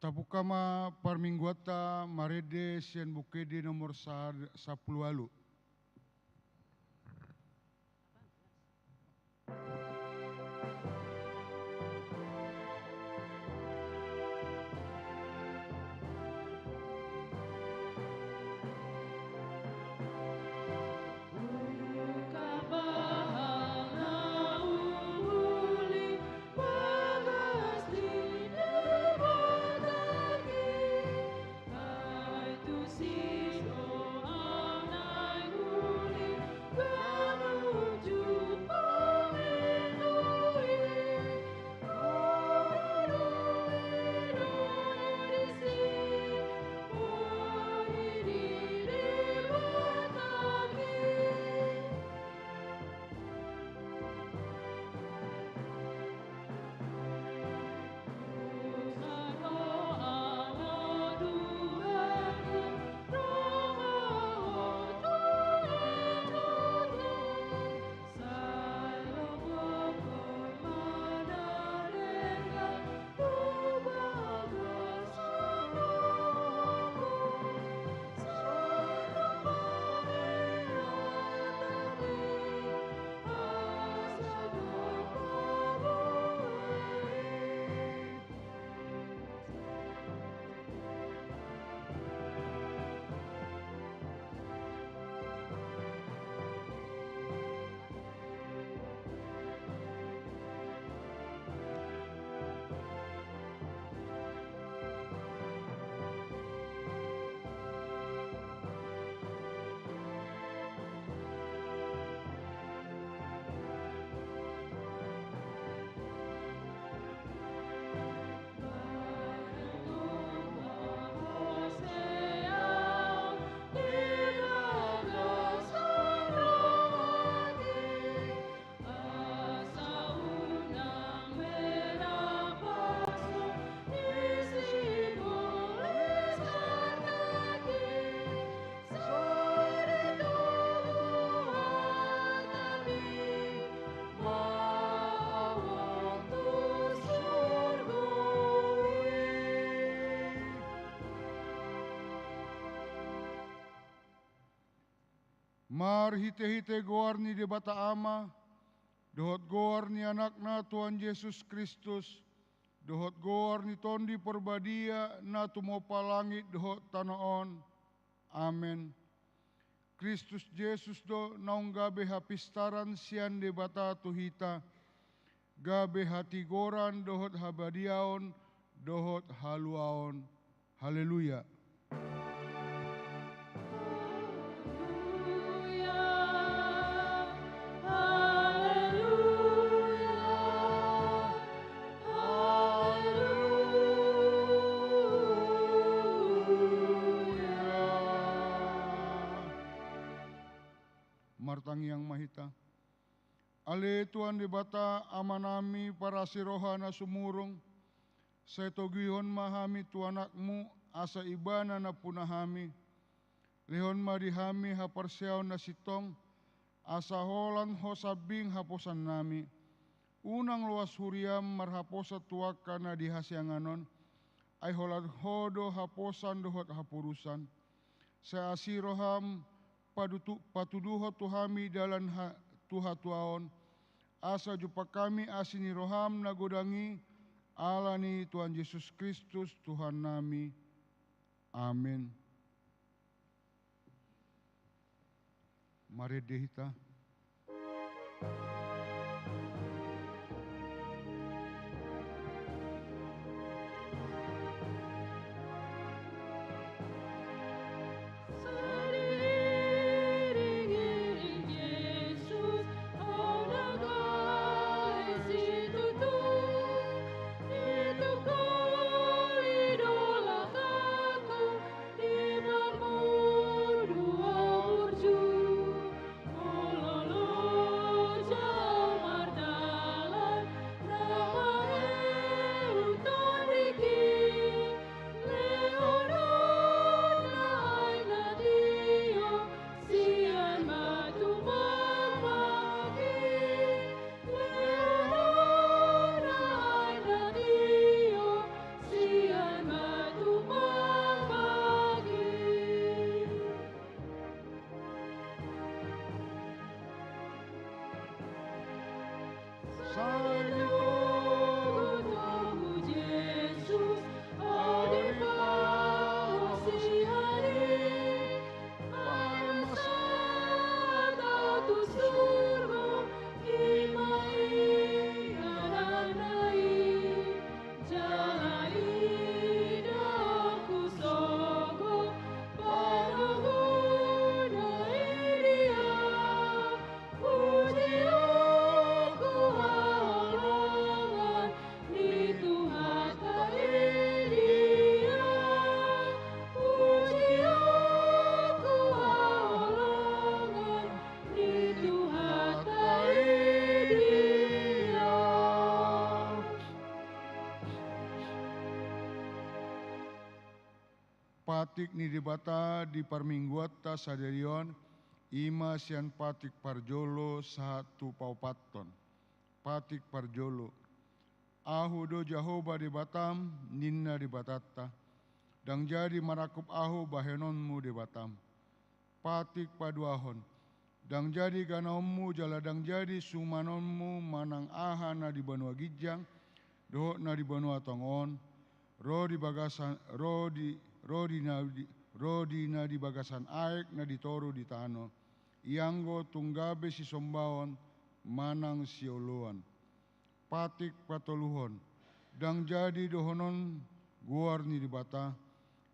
Tapukama parmingguata marede sian bukede nomor 10. Mar hite-hite goar ni de bata ama, dohot goar ni anakna Tuhan Yesus Kristus, dohot goar ni tondi perbadia na tumopa langit dohot tanaon. Amen. Kristus Yesus do naung gabe hapistaran sian de bata tuhita, gabe hati goran dohot habadiaon, dohot haluaon. Haleluya. Martang yang mahita. Ale Tuhan di bata amanami para siroha na sumurong. Sa togihon mahami tuanakmu asa ibana na punahami. Lihon madihami haparsiaw na sitong. Asa holan hosabing haposan nami. Unang luas huriam marhaposa tuaka na dihasyanganon. Ay holad hodo haposan dohot hapurusan. Sa asiroham patuduho tuhami dalam tuha tuaon, asa jumpa kami asini roham nagodangi, alani Tuhan Yesus Kristus Tuhan nami. Amin. Mari dehita. Oh patik ni dibata di parmingguatta saderion ima sian patik parjolo satu paupaton. Patik parjolo. Ahu do Jahoba di Batam, ninna di Batatta. Dang jadi marakup ahu bahenonmu di Batam. Patik paduahon. Dang jadi ganaommu jala dang jadi sumanonmu manang ahana di Banua Gijang, dohok na di Banua Tongon, rodi na di bagasan aek na di toru di tano, ianggo tunggabe si sombaon manang sioluan. Patik patoluhon, dang jadi dohonon guar ni di bata,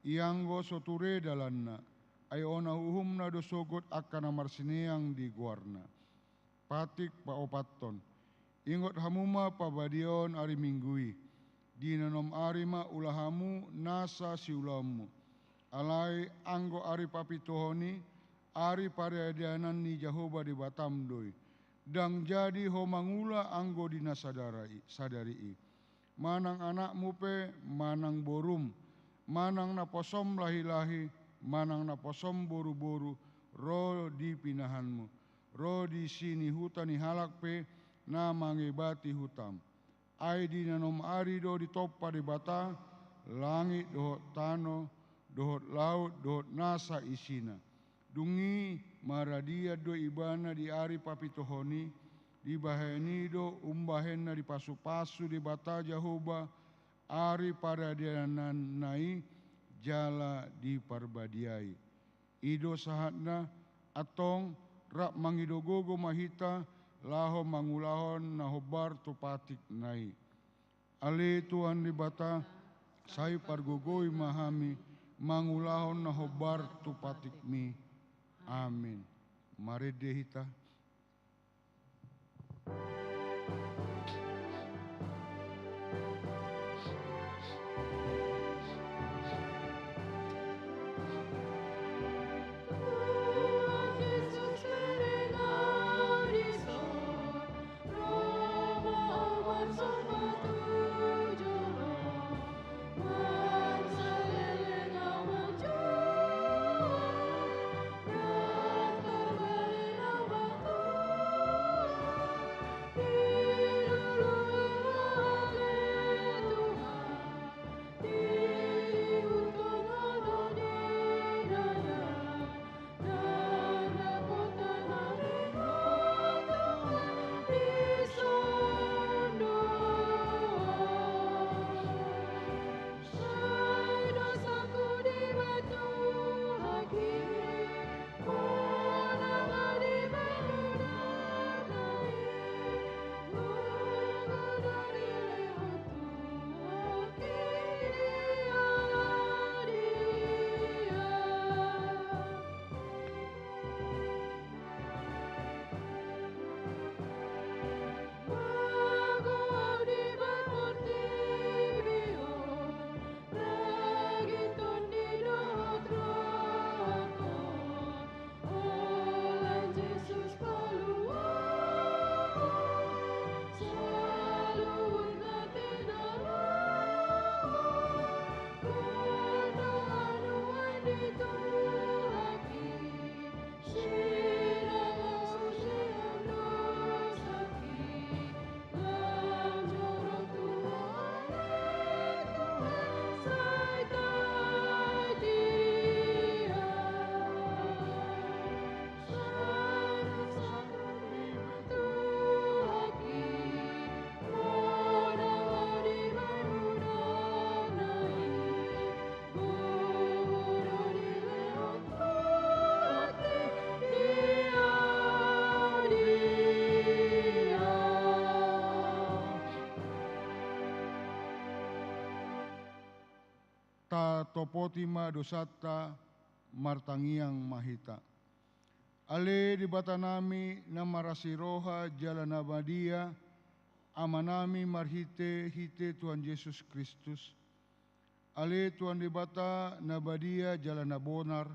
ianggo soture dalanna, ay ona uhumna dosogot akana marsineang di guarna. Patik paopaton, ingot hamuma pabadion ari minggui, dinanom arima ulahamu nasa si ulamu, alai anggo ari papitohoni, ari pariadianan ni Jahoba di Batam doi. Dang jadi ho mangula anggo dina sadari. Manang anakmu pe manang borum, manang na posom lahi-lahi, manang na posom boru-boru, ro di pinahanmu, ro di sini hutani halak pe na mangebati hutam. Ai dina nom ari do di toppa di bata, langit dohot tano, dohot laut, dohot nasa isina. Dungi maradia do ibana di ari papitohoni, di baheni do umbahenna di pasu-pasu di bata Jahoba, ari paradianan nai jala di parbadiai. Ido sahatna atong rak mangidogogo mahita laho mangulahon na hobar tu patik nai. Ale Tuhan di bata sai pargogoi mahami mangulahon na hobar tu patik mi. Amin. Mari dehita. Ta topotima dosata martangiang mahita. Ale di batanami na marasiroha jalana badia, amanami marhite hite Tuhan Yesus Kristus. Ale Tuhan di bata na badia jalana bonar,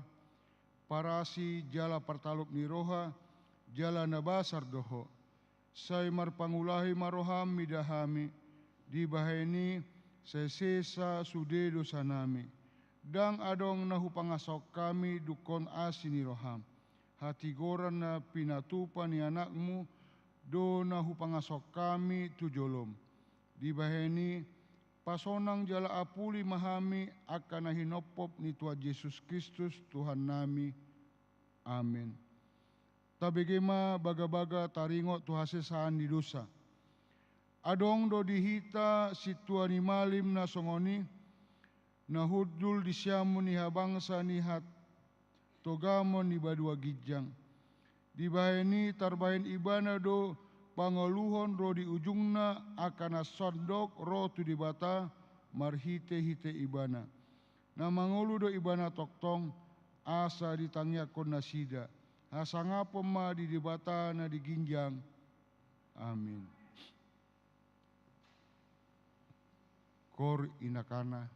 parasi jala partaluk ni roha, jalana basar doho. Say marpangulahi maroham midahami, di baheni sesesa sude dosanami. dang adong nahu pangasok kami dukon asini roham. Hati goran na pinatupa ni anakmu, do nahu pangasok kami tujolom. Dibaheni pasonang jala apuli mahami akan nahinopop ni Tuhan Yesus Kristus Tuhan nami. Amin. Tabegema baga-baga taringo tuhasesaan di dosa. Adong do dihita si Tuhan ni malim na songoni, nahudul di siamu ni habangsa ni hat togamon ni badua gijang. Dibaheni tarbahin ibana do pangeluhon ro di ujungna akan sondok ro tu di bata marhite-hite ibana. Na mangulu do ibana toktong asa ditangyakon nasida. Asa ngapa ma di bata na diginjang. Amin. Kor inakana.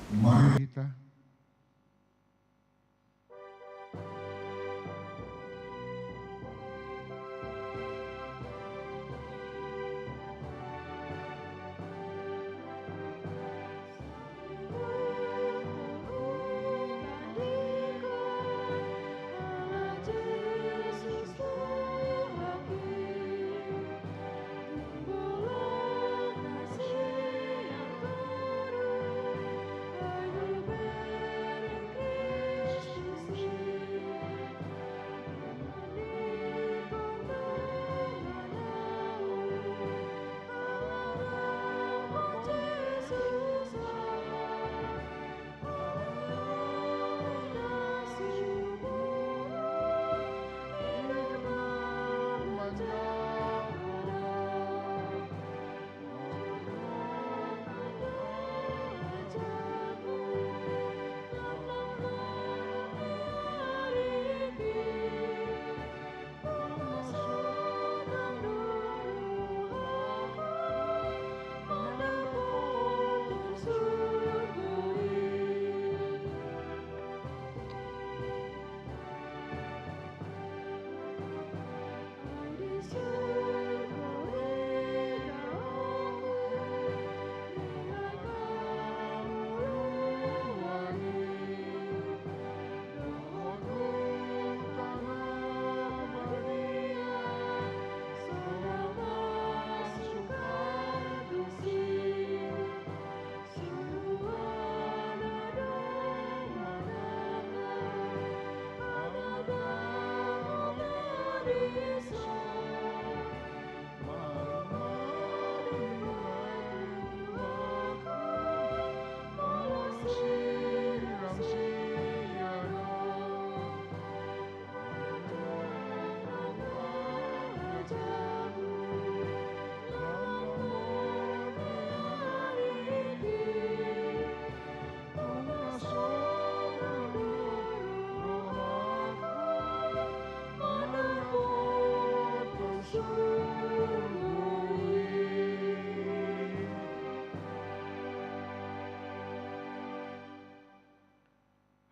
Mari kita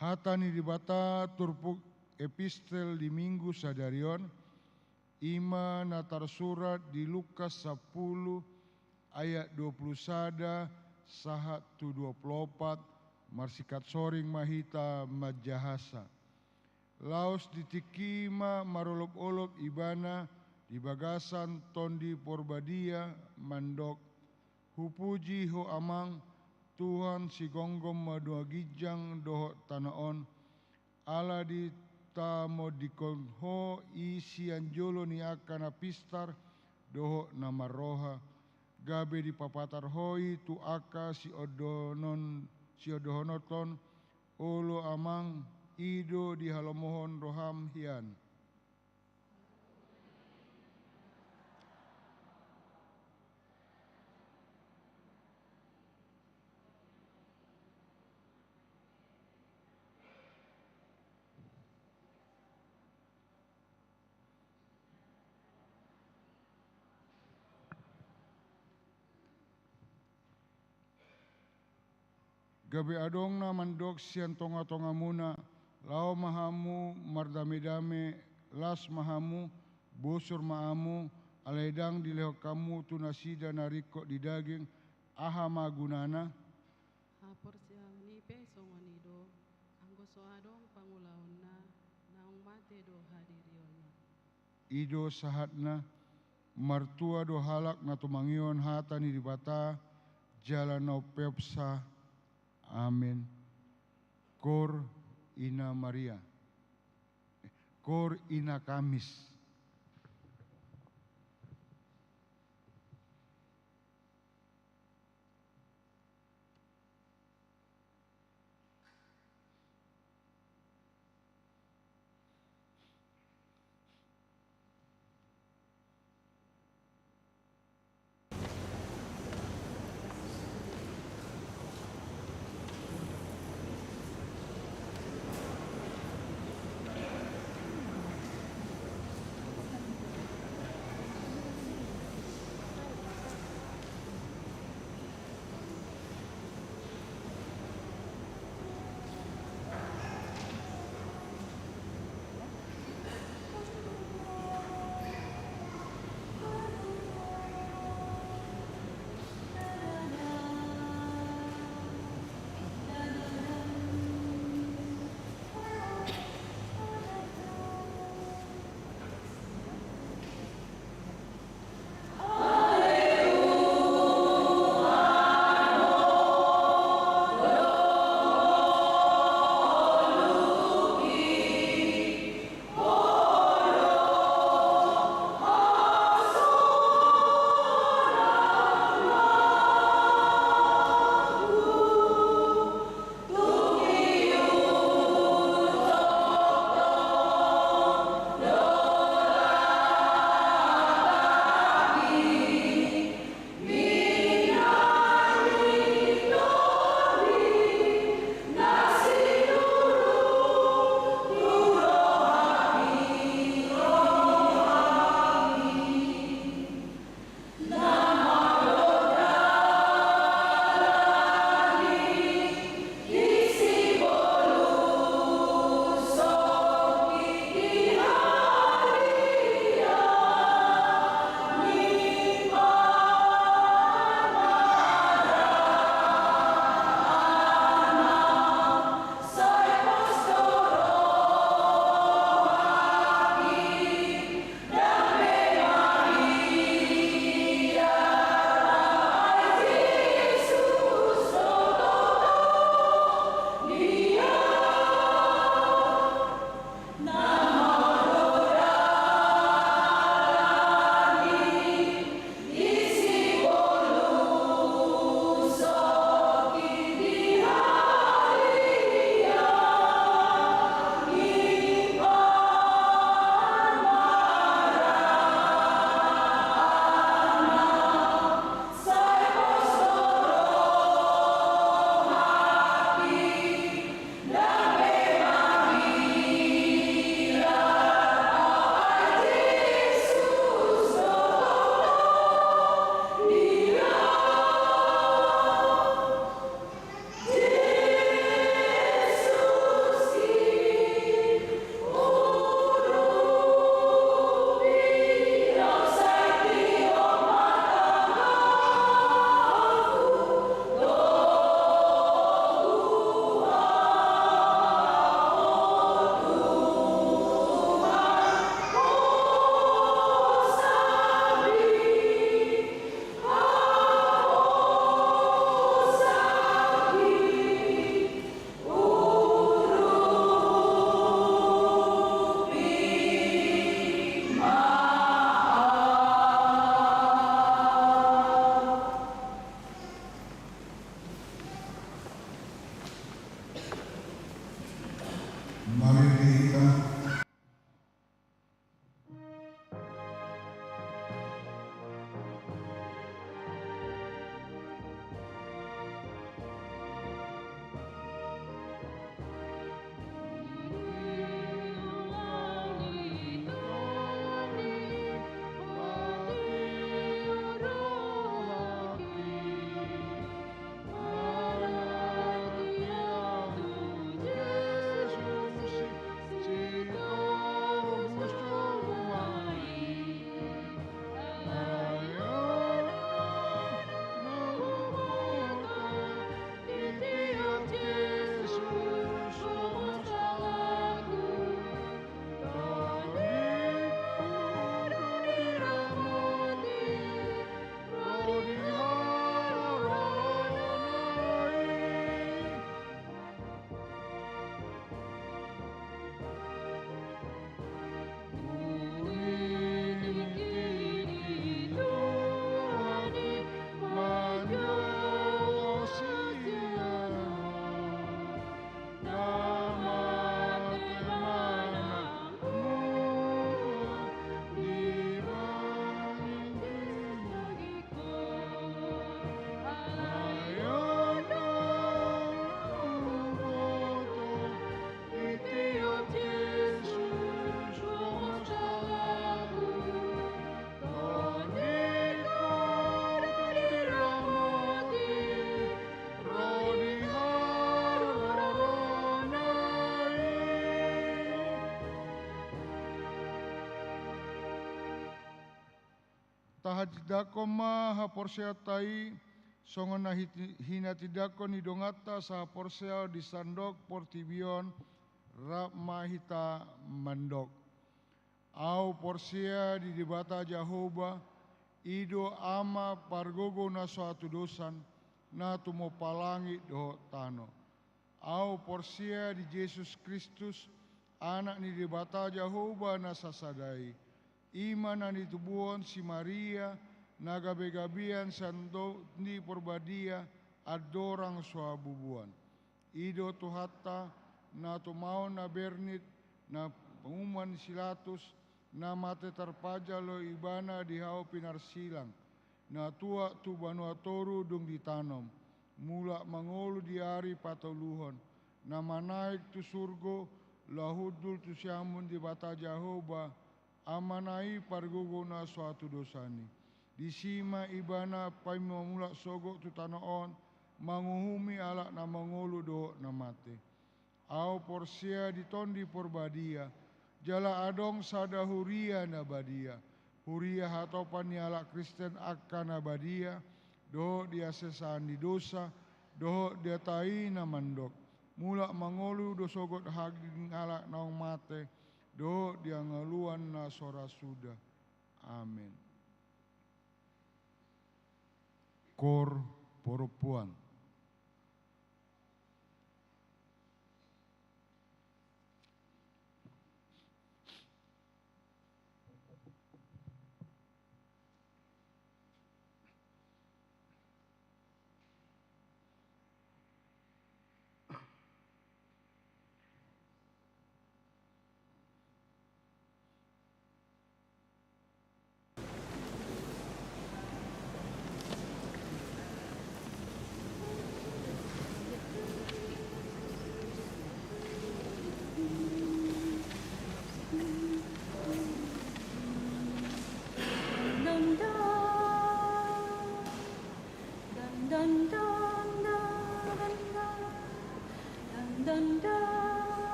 hatani dibata turpuk epistel di minggu sadarion ima natar surat di Lukas 10 ayat 21 sahat tu 24 marsikat soring mahita majahasa. Laos ditikima marolop-olop ibana di bagasan tondi porbadia mandok hupuji ho amang Tuhan si gonggom madua gijang doho tanaon ala di tamo dikon ho isi anjolo ni akan apistar doho nama roha gabe di papatar hoi tu aka si odohonoton olo amang ido di halomohon roham hian. Gabe adongna mandok sian tonga-tonga muna, lao mahamu mardame-dame, las mahamu, bosur maamu, aledang dilehok kamu tunasida nariko di daging, aha magunana. Hapor siang ni pe songonido, anggo soadong pangulaonna, naong mate do hadiriona. Ido sahatna, martua do halak na tumangion hatani di bata, jalan no pepsa, amin. Kor ina Maria. Kor ina Kamis. Mari kita tahadidako maha porsea tai songon na hinatidako ni dongata sa porsea di sandok portibion rap mahita mandok. Au porsea di dibata Jehovah ido ama pargogo na suatu dosan na tumo palangi do tano. Au porsea di Yesus Kristus anak ni dibata Jehovah na sasadai. Iman na nitubuhon si Maria na gabi-gabian santo ni porbadia adorang suabubuan. Ido tuhata na tumao na bernit na pengumuman silatus na mate terpajalo ibana di hao pinarsilang. Na tua tu banua toru dung ditanam. Mula mangolu di hari patoluhon. Na manaik tu surgo lahudul tu siamun di bata Jehovah. Amanai pargogo na suatu dosani. Disima ibana pai mamulak sogok tu tanaon manguhumi alak na mangolu do na mate. Au porsia ditondi porbadia. Jala adong sada huria na badia. Huria hatopan ni alak Kristen akan na badia. Doh dia sesaan di dosa. Doh dia tai na mandok. Mulak mangolu do sogot haging alak naong mate. Do dia ngaluan na sora sudah. Amin. Kor poropuan.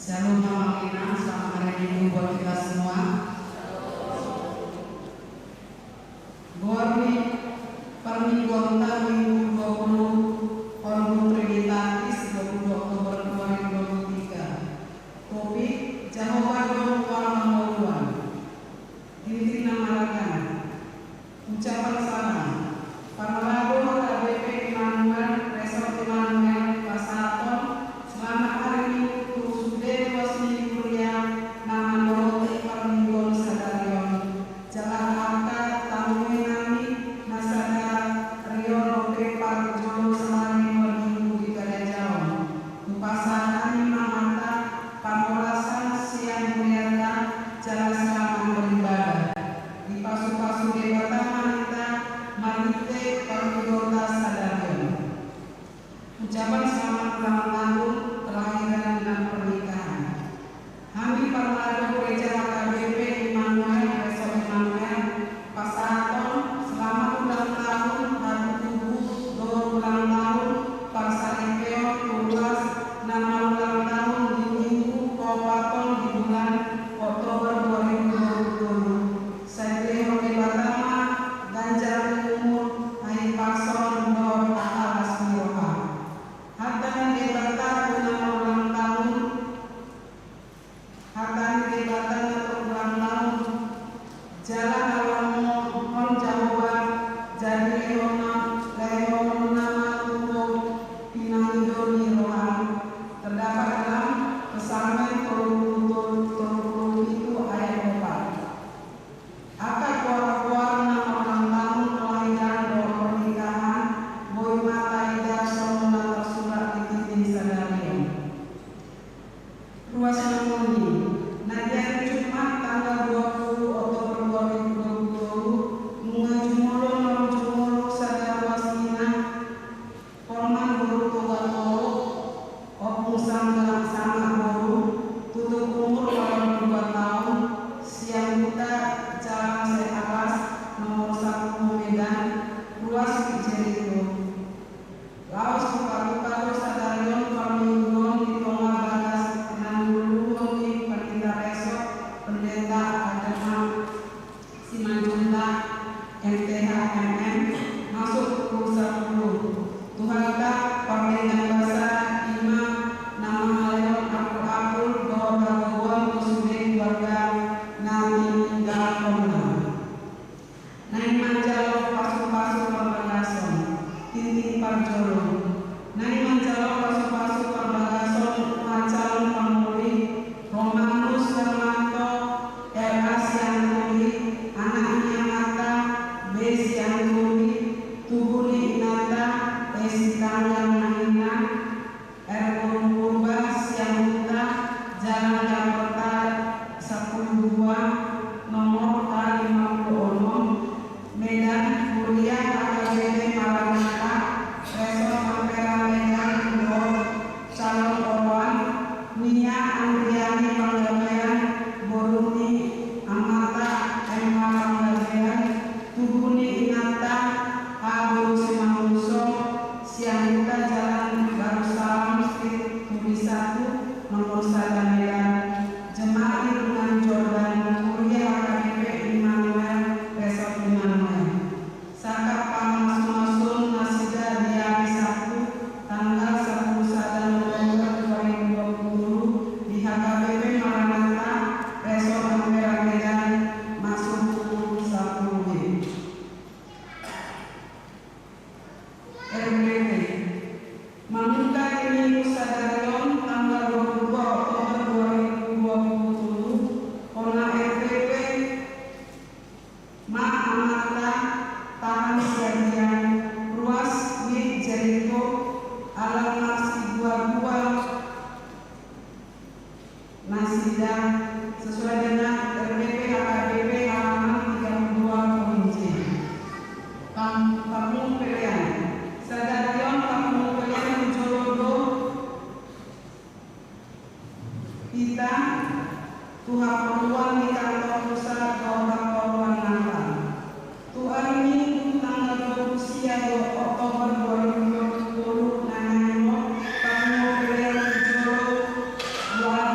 Shalom Mama Lina, selamat hari Minggu buat kita semua. Gorni Permingguan Minggu 20 Ordo Trinitatis 22 Oktober 2023. Topik Jehovah Dong Warna Diri Namarakan. Ucapan salam Panolado KBP Immanuel Resort Immanuel Pasaton. Selamat hari Minggu Sude Wasni Kuliah Nama Dorote Permingguan Sadarion Jalan Angka Tamu Nami Nasada Rio Pepar Jolo Selani Perminggu di Kadajauh Upasana Mamata Pamolasan Siang Muriata Jalan Selamat beribadah di pasu-pasu dewata manita Marite Permingguan Sadarion. Ucapan selamat ulang tahun kelahiran dan pernikahan. Kami Parlado Gereja KBP Immanuel Resort Immanuel Pasaton selamat ulang tahun hari tubuh ulang tahun Pasaripeo Tulas nama ulang tahun di Minggu Kabupaten di bulan Oktober 2020. Saya Hoki Batama Ganjar Umur Hai Pason Dor Alas Miroha. Hatan debata nama ulang tahun Hatan debata untuk ulang tahun Jalan awal mohon jawaban jadi leon nama tubuh pinangidoni rohan terdapat dalam pesangan turun itu ayat 4. Akad kuar-kuar nama ulang tahun kelahiran dan pernikahan Boy Mata Ida Somona tersurat di titik Sadarion. Ruas Namoni Nadian Jumat tanggal 20 Oktober 2020 Munga Jumolo Nom Jumolo Sadar Wasina Korman Boru Toga Toro Opung Sangga Sama Boru Tutup umur 82 tahun Siang Buta Jalan Sealas nomor 1 Medan Ruas Jeriko Laos Buka-Buka Sadarion Permingguan di Tonga Bagas Nandulu di Pendeta Resort Pendeta Adama Simanjunta MTH MM masuk ke 10 Tuhanka Pendeta Bahasa Imam nama Haleon Abul bahwa Bagawan Muslim warga Nami Tinggal Komna Nain Manjalo Pasu-Pasu Perbagason Tinting Parjolo Nain Manjalo Pasu-Pasu Perbagason Macalon Pamuli Romanus Hermanto R.A. Sianturi Anaknya Mata B. Sianturi Tubuli Inata Esitanya Mahina R. Purba Sianguta Jalan Jakarta 12 nomor A56 Medan Kuliah AKBP Maranatha Resort Ampera Medan Bogor Calon Orwan Nia Andriani Panggabean Boruni Amata Emma Panggabean Tubuni Inata Abu Simanguso Sianguta Jalan Darussalam Street Tubi 1 nomor 1 Medan Jemaah Lingkungan Jordan Kuliah AKBP Immanuel Resort Immanuel Sakap Pamas-Masun Nasida di hari Sabtu tanggal 11 November 2020 di HKBP Maranatha Resort Ampera Medan masuk pukul 1 WIB. RBP Membuka Minggu Sadarion tanggal 22 Oktober 2020 Kona RBP Ma Amata Tahan Siadian Ruas Wid Jeriko Alamat Sibuah Nasida sesuai dengan RBP AKBP halaman 32 Provinsi. Kampung Pelian Sadarion Kampung Pelian Jolodo kita Tuhan Perluan di kantor pusat Kabupaten Perluan Natal. Tuhan Minggu tanggal 20 Oktober 2020 Nanganimo Kampung Pelian Jolo Luar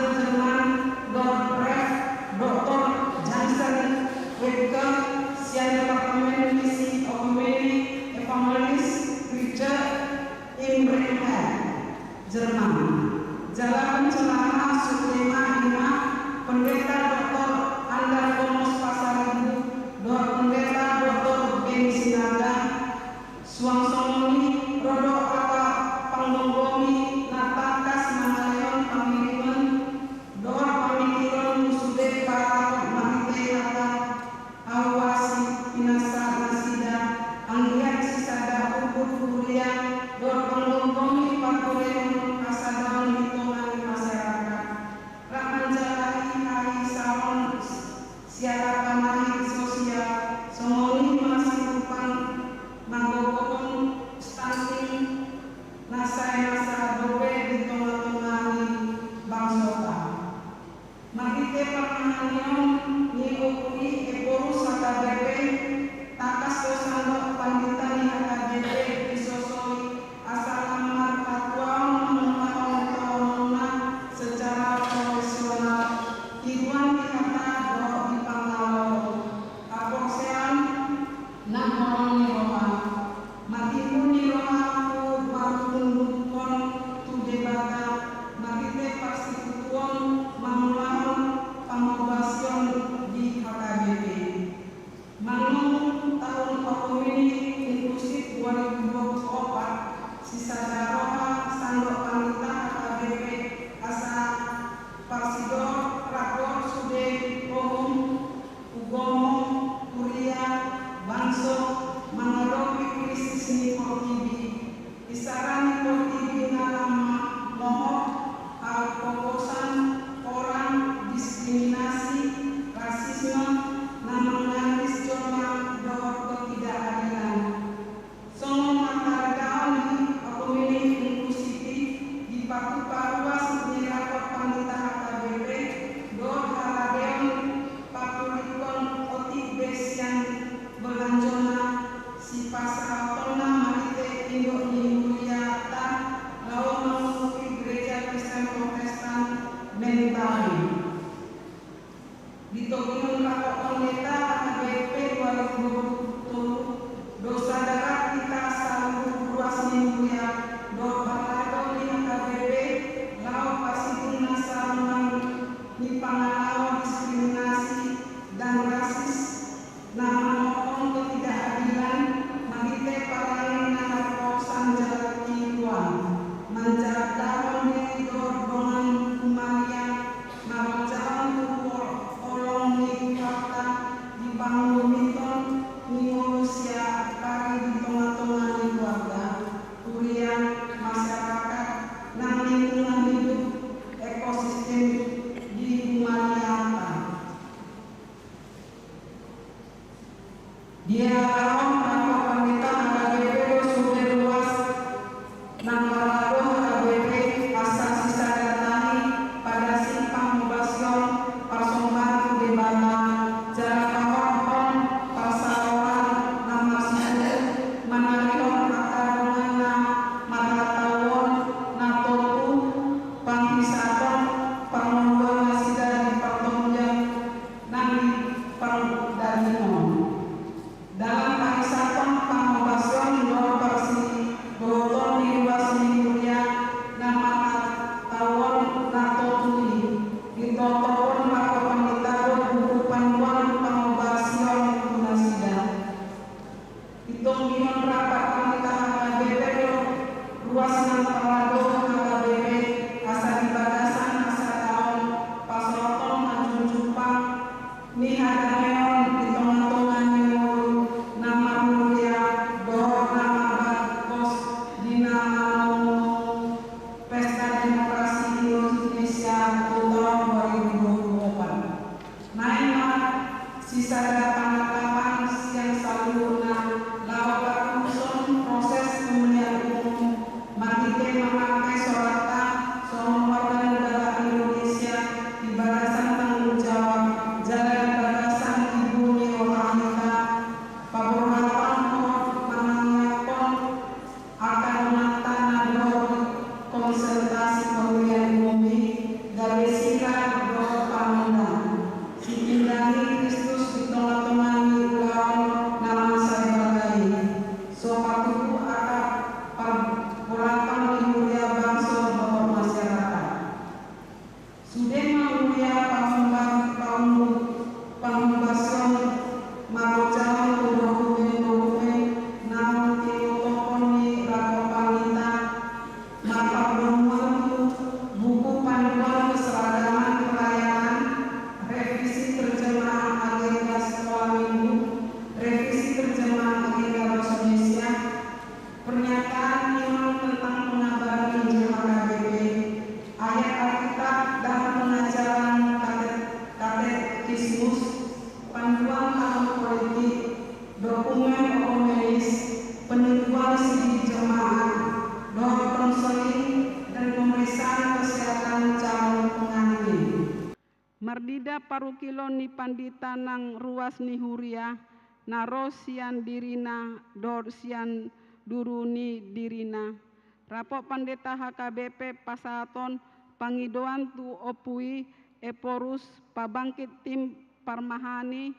Master Jerman Dr. Dr. Johnson Wittke, Sian Departemen Misi Okomeni Evangelis Richard Imrenhard, Jerman. Jalan Pencelana Suklema Ima, Pendeta Dr. Anda Bonus Pasaribu, Pendeta Dr. Ben Sinaga, Suangsongoni, Rodo Aka Panglonggomi, Natakas Mangalayon Pamiliman, Dor Pamikiron Musude Para Mahite Aka, Awasi Pinasa Nasida, Anggiat Sisada Ubud Kuria, Dor Panglonggomi Pakureon Asadaon Hitungan Masyarakat, Rakanjalahi Hari Salon Siara Panahi Sosial, Somoni Masih Upang Manggogokon stunting nasa dobe di tengah-tengah bangsota. Magite pernahanion ni ukui eporu SKBP takas dosando pandita ni HKBP disosoi asal amar katuang mengenal secara profesional hiduan dikata doa di pangalo aposean nak orang ni roha matimu ni roha ku barutun tu debata magite pasti kutuan mamulaon pangobasyon di HKBP manung tahun Okomeni inklusif 2024 sisa daroha sandok panita HKBP asa Parsidor Rakor Sude Umum Ugomo Kuria Bangso menghadapi krisis nipotibi isaran nipotibi nalama mohon hal pokosan orang diskriminasi rasisme namanggaris jona dohor ketidakadilan songo matargaon di Okomeni inklusif di paku-paruas nirakot panita HKBP dor haradeon pakulikon otik besian belanjona si pasratona marite induk nimuliata lau menguki gereja Kristen Protestan Mentari di Tokyo Rakot Pendeta HKBP 2020 dosa darat kita selalu ruas nimulia dor barado di HKBP lau pasipun nasaman ni pangalao diskriminasi dan rasis nama mohon ketidakadilan magite parang nanaposan jalan kiluan menjadawon di dor dongan kumaria mawajaran kupor olong ni Mulia Panghubason Marocao Kudohume Nang Tiotoponi Rapo Panita Mapabromuatu Buku Panduan Keseragaman Pelayanan Revisi Terjemahan Agenda Sekolah Minggu Revisi Terjemahan Agenda Bahasa Indonesia Pernyataan Imam tentang pengabaran Injil HKBP Ayat Alkitab dan pengajaran katekismus panduan tahun politik dokumen homilis penentuan sidi jemaat doa konseling dan pemeriksaan kesehatan calon pengantin. Mardida parukilo ni pandita nang ruas ni huria naro sian dirina dor sian duruni dirina rapok pandeta HKBP pasaton pangidoan tu opui eporus pabangkit tim parmahani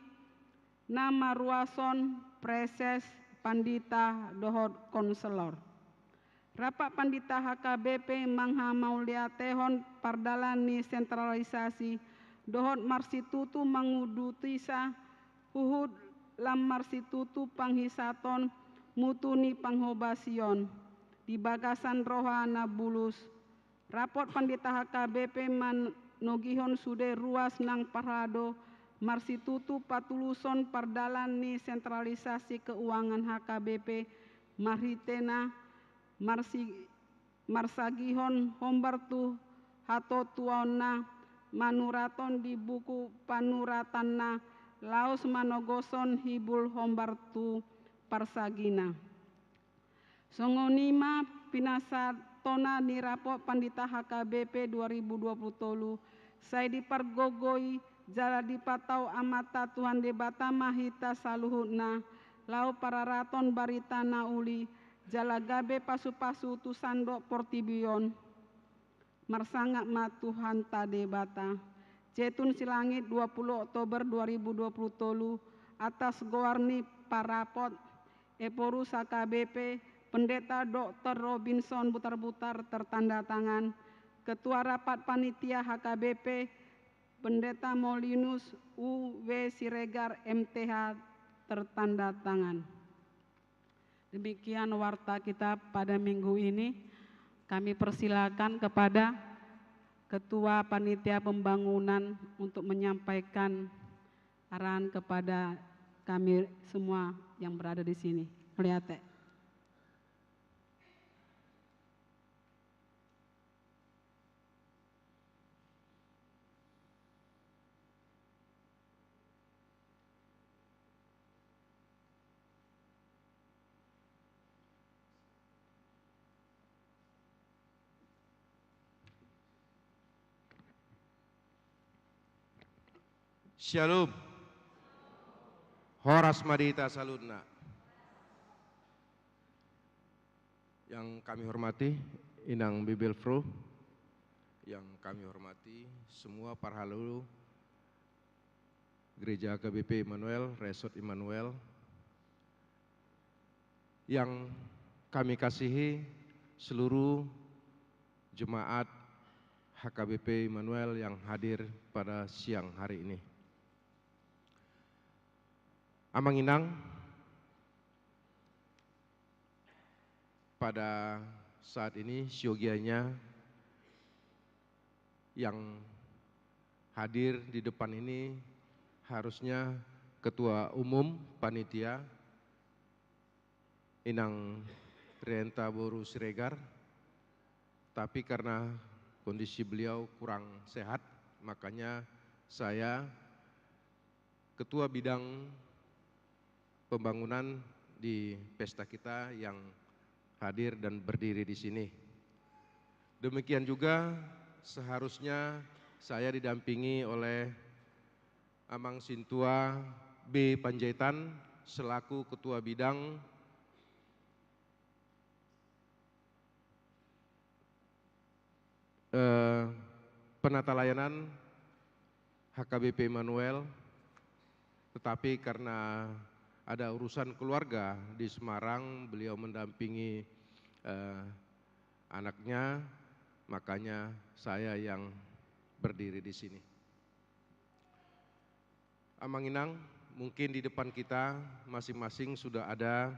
nama ruason preses pandita dohot konselor rapak pandita HKBP mangha maulia tehon pardalani sentralisasi dohot marsitutu mangudutisa huhud lam marsitutu panghisaton mutuni panghobasion di bagasan rohana bulus raport pandita HKBP manogihon sude ruas nang parado marsitutu patuluson pardalan ni sentralisasi keuangan HKBP maritena marsagihon hombartu hato tuauna manuraton di buku panuratanna laos manogoson hibul hombartu parsagina songonima pinasatona ni rapor pandita HKBP 2020 saya dipargogoi jala dipatau amata Tuhan debata mahita saluhutna lau pararaton baritana uli jala gabe pasu-pasu tu sandok portibion marsangak ma Tuhan tadebata Cetun Silangit 20 Oktober 2020 atas goarni parapot Eporus HKBP Pendeta Dr. Robinson Butar-Butar tertanda tangan Ketua Rapat Panitia HKBP Pendeta Molinus U.W. Siregar MTH tertanda tangan. Demikian warta kita pada minggu ini. Kami persilakan kepada Ketua Panitia Pembangunan untuk menyampaikan arahan kepada kami semua yang berada di sini. Melihat. Shalom. Horas Madita Saludna. Yang kami hormati Inang Bibel Fro, yang kami hormati semua para halalu Gereja HKBP Immanuel, Resort Immanuel, yang kami kasihi seluruh jemaat HKBP Immanuel yang hadir pada siang hari ini. Amang Inang, pada saat ini siogianya yang hadir di depan ini harusnya Ketua Umum Panitia Inang Renta Boru Siregar, tapi karena kondisi beliau kurang sehat, makanya saya Ketua Bidang Pembangunan di pesta kita yang hadir dan berdiri di sini. Demikian juga seharusnya saya didampingi oleh Amang Sintua B. Panjaitan selaku Ketua Bidang Penata Layanan HKBP Immanuel, tetapi karena ada urusan keluarga di Semarang, beliau mendampingi anaknya, makanya saya yang berdiri di sini. Amanginang, mungkin di depan kita masing-masing sudah ada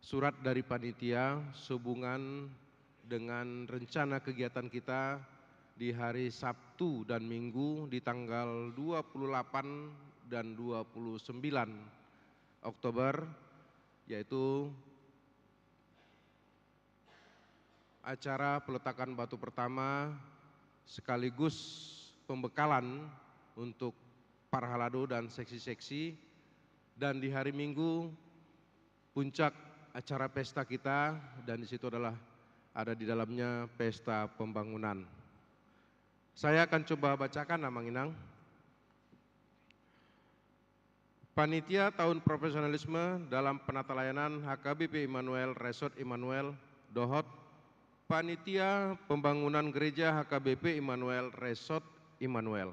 surat dari panitia sehubungan dengan rencana kegiatan kita di hari Sabtu dan Minggu di tanggal 28 dan 29 Oktober, yaitu acara peletakan batu pertama sekaligus pembekalan untuk Parhalado dan seksi-seksi, dan di hari Minggu puncak acara pesta kita, dan di situ ada di dalamnya pesta pembangunan. Saya akan coba bacakan Amanginang. Panitia Tahun Profesionalisme dalam Penata Layanan HKBP Immanuel Resort Immanuel Dohot, Panitia Pembangunan Gereja HKBP Immanuel Resort Immanuel.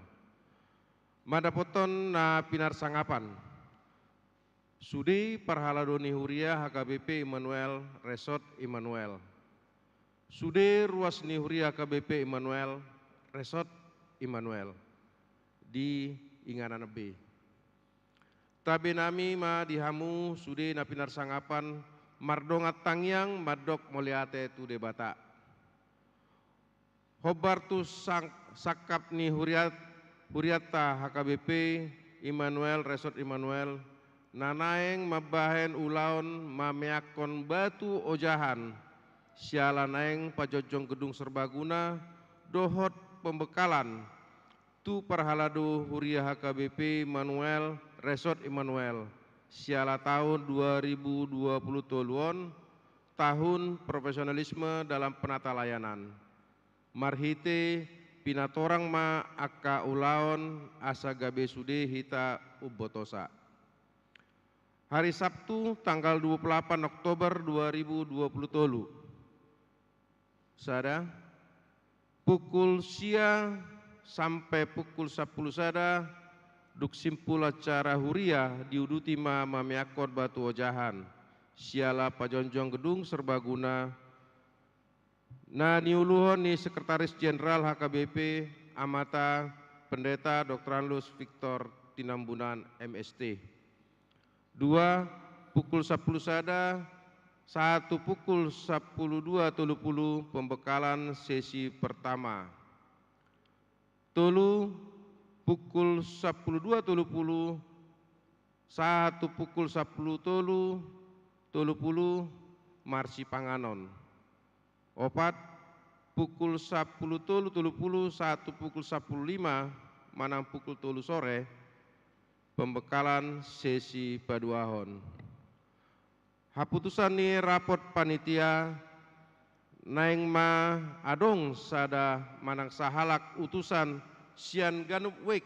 Madapoton na pinarsangapan, Sudi Parhalado Nihuria HKBP Immanuel Resort Immanuel. Sudi Ruas Nihuria HKBP Immanuel Resort Immanuel di Ingana B. Tabe nami ma dihamu Sudi na pinarsangapan mardongat tangyang madok moliate tu debata. Hobartus sakap ni Huriata HKBP Immanuel Resort Immanuel nanaeng mabahen ulaon mameakon batu ojahan sialanaeng pajojong gedung serbaguna dohot pembekalan tu Parhalado Huria HKBP Immanuel Resort Immanuel siala tahun 2020 toluan tahun profesionalisme dalam penata layanan. Marhite pinatorang ma akka ulaon asa gabe sude hita ubotosa. Hari Sabtu tanggal 28 Oktober 2020. Sada pukul sia sampai pukul 10 sada duk simpul acara huria diuduti ma mameakon batu ojahan siala pajonjong gedung serbaguna na niuluhon ni Sekretaris Jenderal HKBP Amata Pendeta Dr. Anlus Victor Tinambunan MST. 2 pukul 10 sada, 1 pukul 12.30 pembekalan sesi pertama. 3 pukul 12.30, 1 pukul 10.30 marsi panganon. 4 pukul 10.30, 1 pukul 10.05 manang pukul 3 sore pembekalan sesi paduahon. Haputusan ni rapot panitia naing ma adong sada manang sahalak utusan sian ganup wek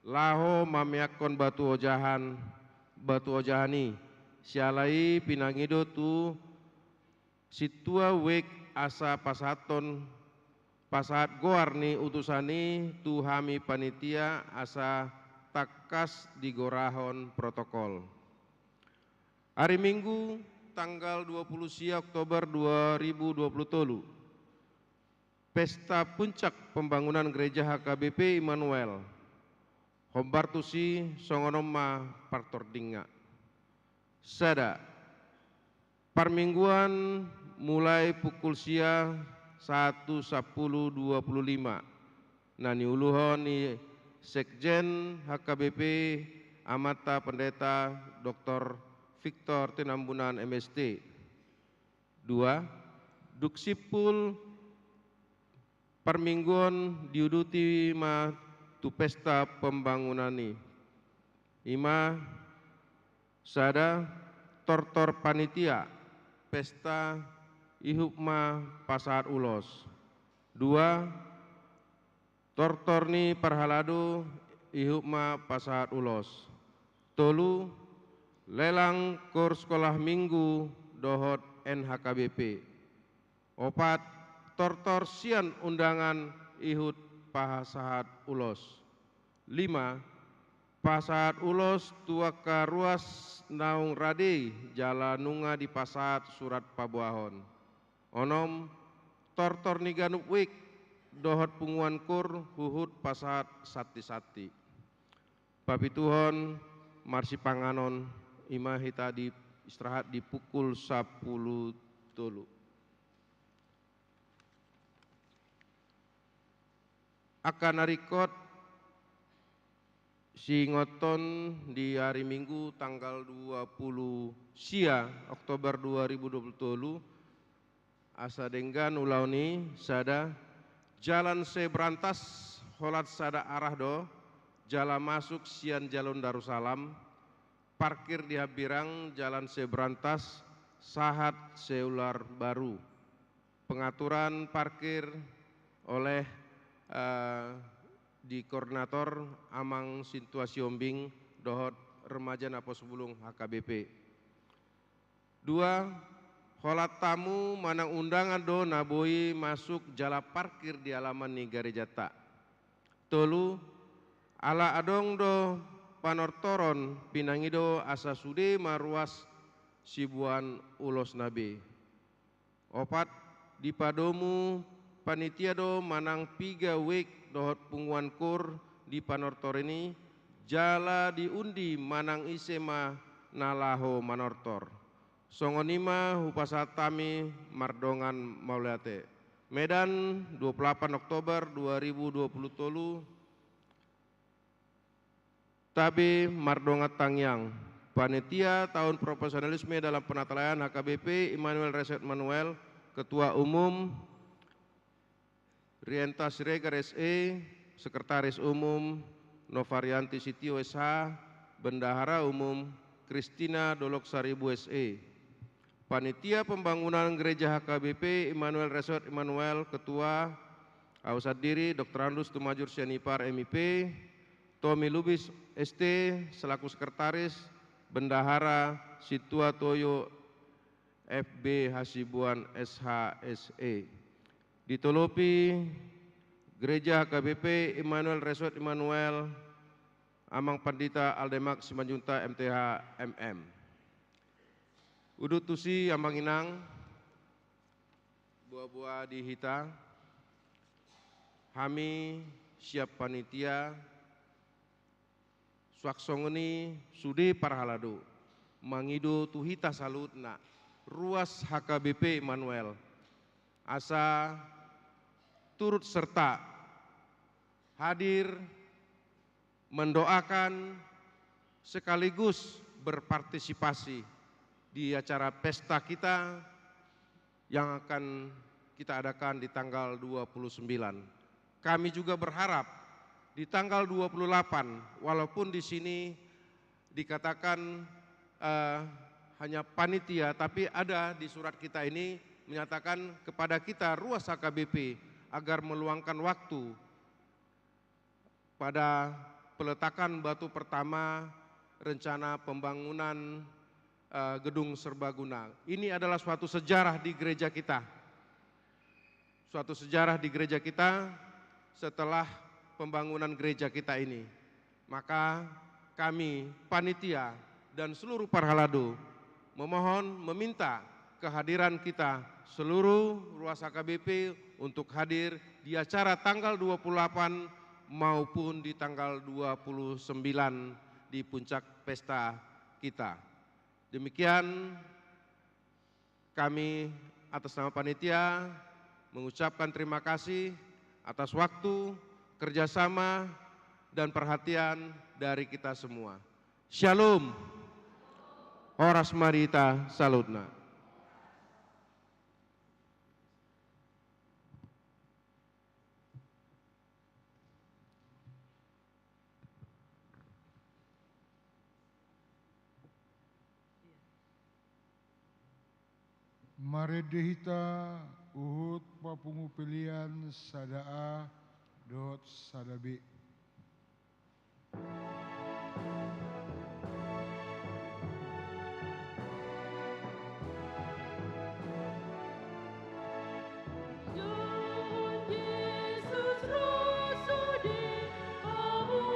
laho mamiakon batu ojahani sialai pinangido tu situa wek asa pasaton pasahat goar ni utusani tu hami panitia asa takas di gorahon protokol. Hari Minggu tanggal 20 sia Oktober 2020 tolu. Pesta puncak pembangunan gereja HKBP Immanuel. Hombartusi songonoma partordinga. Sada parmingguan mulai pukul sia 1.10.25 nani uluhon ni Sekjen HKBP Amata Pendeta Dr. Victor Tinambunan MST. 2 duksipul permingguan diuduti ma tu pesta pembangunani. 5 sada tortor panitia pesta ihupma pasahat ulos. 2 tortor ni Parhalado ihupma pasahat ulos. 3 lelang kur sekolah minggu dohot NHKBP. 4 tortor sian undangan ihut pasahat ulos. 5 pasahat ulos tuaka ruas naung rade jalanunga di pasahat surat pabuahon. Onom tortor ni ganup wik dohot punguan kur huhut pasahat sati-sati. Papituhon marsi panganon ima hita di istirahat di pukul 10 tolu. Akan narikot si ngoton di hari Minggu tanggal 20 sia Oktober 2020 asa denggan ulauni sada jalan Sebrantas holat sada arah do jalan masuk sian Jalon Darussalam parkir di Habirang jalan Sebrantas sahat seular baru. Pengaturan parkir oleh di koordinator Amang Situasi Ombing dohot remaja napo sebelum HKBP. 2. Holat tamu manang undangan do naboi masuk jala parkir di halaman ni gereja tak. 3. Ala adong do panortoron pinangido asa sude maruas sibuan ulos nabe. 4. Di padomu panitia do manang piga wek dohot punguan kur di panortor ini jala diundi manang isema nalaho manortor. Songonima hupasatami mardongan maulate. Medan 28 Oktober 2020 tolu Tabe Mardongat Tangyang. Panitia tahun profesionalisme dalam penatalaan HKBP Immanuel Resort Manuel, Ketua Umum Rienta Siregar SE, Sekretaris Umum Novarianti Sitio SH, Bendahara Umum Kristina Dolok Saribu SE. Panitia Pembangunan Gereja HKBP Immanuel Resort Immanuel, Ketua Ausad Diri Dr. Andus Tumajur Sianipar MIP, Tommy Lubis ST selaku Sekretaris, Bendahara Situa Toyo FB Hasibuan SHSE. Ditolopi Gereja HKBP Immanuel Resort Immanuel, Amang Pandita Aldemak Simanjunta MTH MM. Udut tusi Amang Inang, buah-buah di hita, kami siap panitia, swaksongeni sude parhalado, mangido tuhita salutna, ruas HKBP Immanuel, asa turut serta hadir mendoakan sekaligus berpartisipasi di acara pesta kita yang akan kita adakan di tanggal 29. Kami juga berharap di tanggal 28 walaupun di sini dikatakan hanya panitia tapi ada di surat kita ini menyatakan kepada kita ruas HKBP agar meluangkan waktu pada peletakan batu pertama rencana pembangunan gedung serbaguna. Ini adalah suatu sejarah di gereja kita. Suatu sejarah di gereja kita setelah pembangunan gereja kita ini. Maka kami panitia dan seluruh parhalado memohon meminta kehadiran kita seluruh ruas HKBP untuk hadir di acara tanggal 28 maupun di tanggal 29 di puncak pesta kita. Demikian kami atas nama panitia mengucapkan terima kasih atas waktu, kerjasama, dan perhatian dari kita semua. Shalom. Horas Marita Salutna. Mari dihita uhut papungu pilihan sadaa dot sadabi. Amu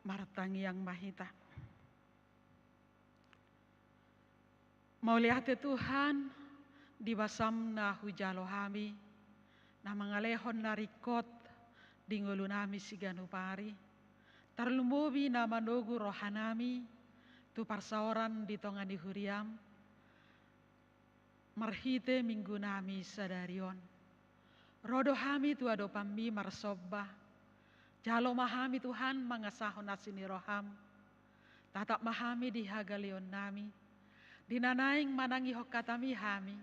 martangi yang mahita. Mau lihat Tuhan di basam na hujalo hami na mangalehon na rikot di ngulu nami siganu pari tarlumbobi na manogu rohanami tu parsaoran di tongani huriam marhite minggu nami sadarion rodo hami tu ado pambi marsobba jalo mahami Tuhan mangasahon asini roham tatap mahami di hagalion nami dinanaing manangi hokatami hami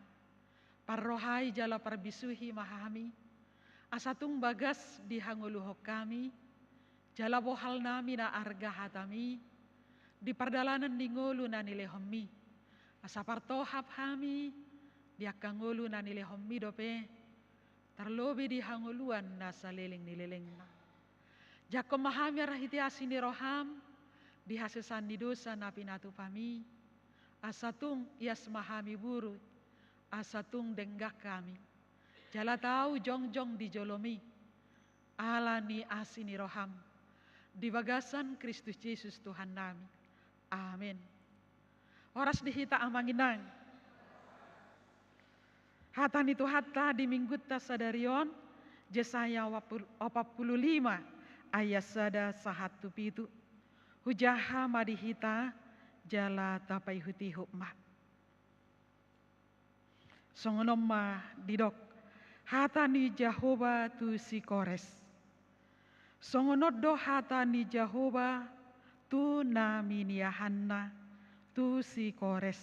parrohai jala parbisuhi mahami asatung bagas di hangulu hokami jala bohal nami na arga hatami di pardalanan di ngulu na nilehomi asapartohap hami di akangulu na nilehomi dope terlobi di hanguluan na saliling nilileng na jakom mahami rahiti asini roham di hasesan di dosa na pinatu pami asatung ias mahami buru asatung denggak kami jala tahu jongjong di jolomi alani asini roham di bagasan Kristus Yesus Tuhan nami amin. Horas dihita amanginang hatan itu hatta di minggu tasadarion Yesaya 45 ayat sada sahatu pitu hujaha madihita jala tapai huti hukmah. Songonom ma didok hatani Jehovah tu si kores. Songonot do hatani Jehovah tu naminiahanna tu si kores.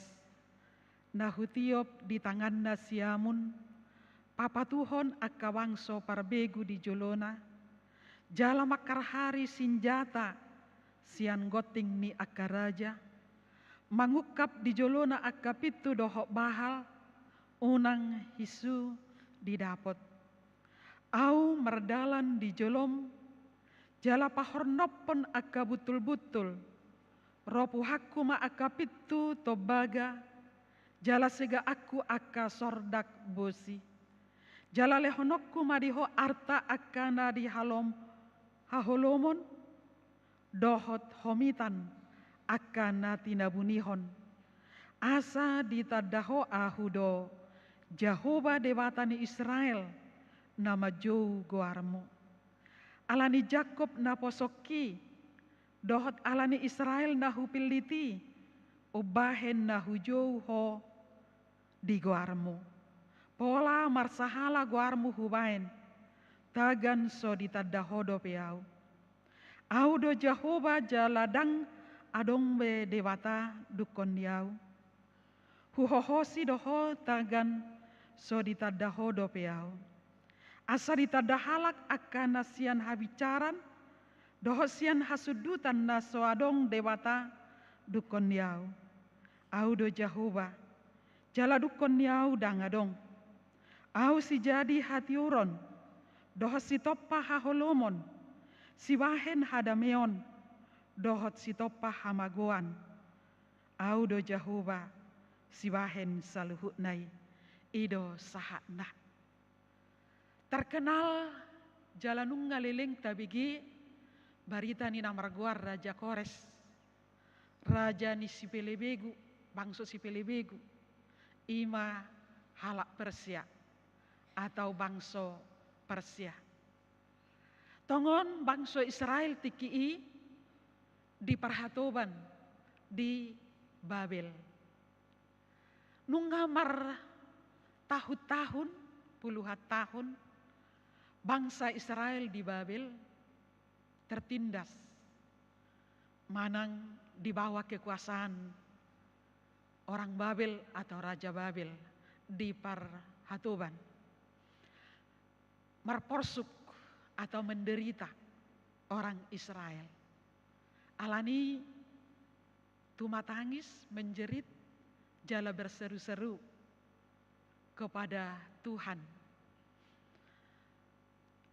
Nahutiop di tangan na siamun papatuhon akawangso parbegu di jolona. Jala makarhari sinjata sian goting ni akaraja. Mangukap di jolona akapitu dohok bahal unang hisu didapot au merdalan di jolom jala pahornopon akka butul-butul ropu hakku ma akapitu tobaga jala sega aku akka sordak bosi jala lehonokku madiho arta akana di halom haholomon dohot homitan akana tinabunihon asa ditadaho ahudo Jehovah dewatani Israel nama jou goarmo alani Jakob na posoki dohot alani Israel na hupiliti ubahen na hujou ho di goarmo pola marsahala goarmo hubaen tagan so ditadaho do peau audo Jehovah jaladang adong be dewata dukon yau huhohosi doho tagan so ditadaho do peau asa ditadahalak akan nasian habicaran doho sian hasudutan na so adong dewata dukon yau audo Jehovah jala dukon yau dangadong au si jadi hati uron doho si topa haholomon si wahen hadameon dohot si topa hamagoan audo Jehovah si wahen saluhut nai ido sahatna terkenal jalanung ngaliling tabigi barita ni namarguar Raja Kores Raja ni Sipelebegu bangso Sipelebegu ima halak Persia atau bangso Persia tongon bangso Israel tikii di perhatoban di Babel. Nunggamar tahun-tahun, puluhan tahun, bangsa Israel di Babel tertindas. Manang di bawah kekuasaan orang Babel atau Raja Babel di perhatoban. Marporsuk atau menderita orang Israel. Alani tumatangis menjerit jala berseru-seru kepada Tuhan.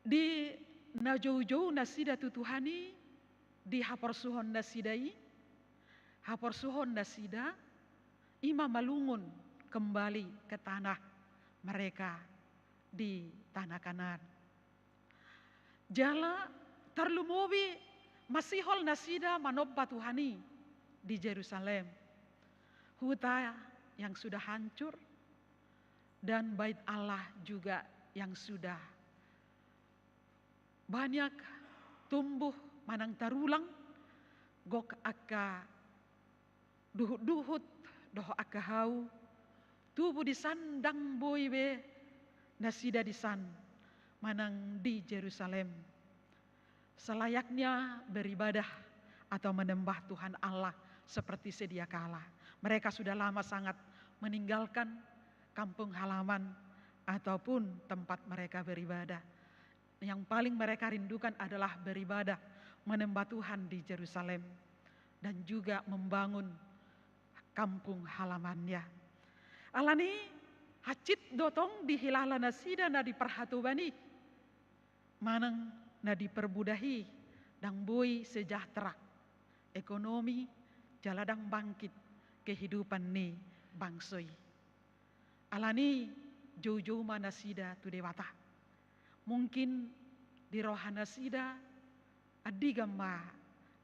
Di najau-jauh nasida tu Tuhani di haporsuhon nasidai, haporsuhon nasida ima malungun kembali ke tanah mereka di tanah Kanaan. Jala terlumobi masihol nasida manobba Tuhani di Yerusalem. Huta yang sudah hancur dan bait Allah juga yang sudah banyak tumbuh manang tarulang, gok akka duhut-duhut doho akka hau, tubuh di sandang boibe nasida di san manang di Yerusalem. Selayaknya beribadah atau menyembah Tuhan Allah seperti sedia kala. Mereka sudah lama sangat meninggalkan kampung halaman ataupun tempat mereka beribadah. Yang paling mereka rindukan adalah beribadah, menyembah Tuhan di Yerusalem dan juga membangun kampung halamannya. Alani hacit dotong di hilala nasida na diperhatubani, manang na diperbudahi dang boi sejahtera, ekonomi jaladang bangkit kehidupan ni bangsoi. Alani jauh-jauh mana sida tu dewata. Mungkin di rohana sida adigama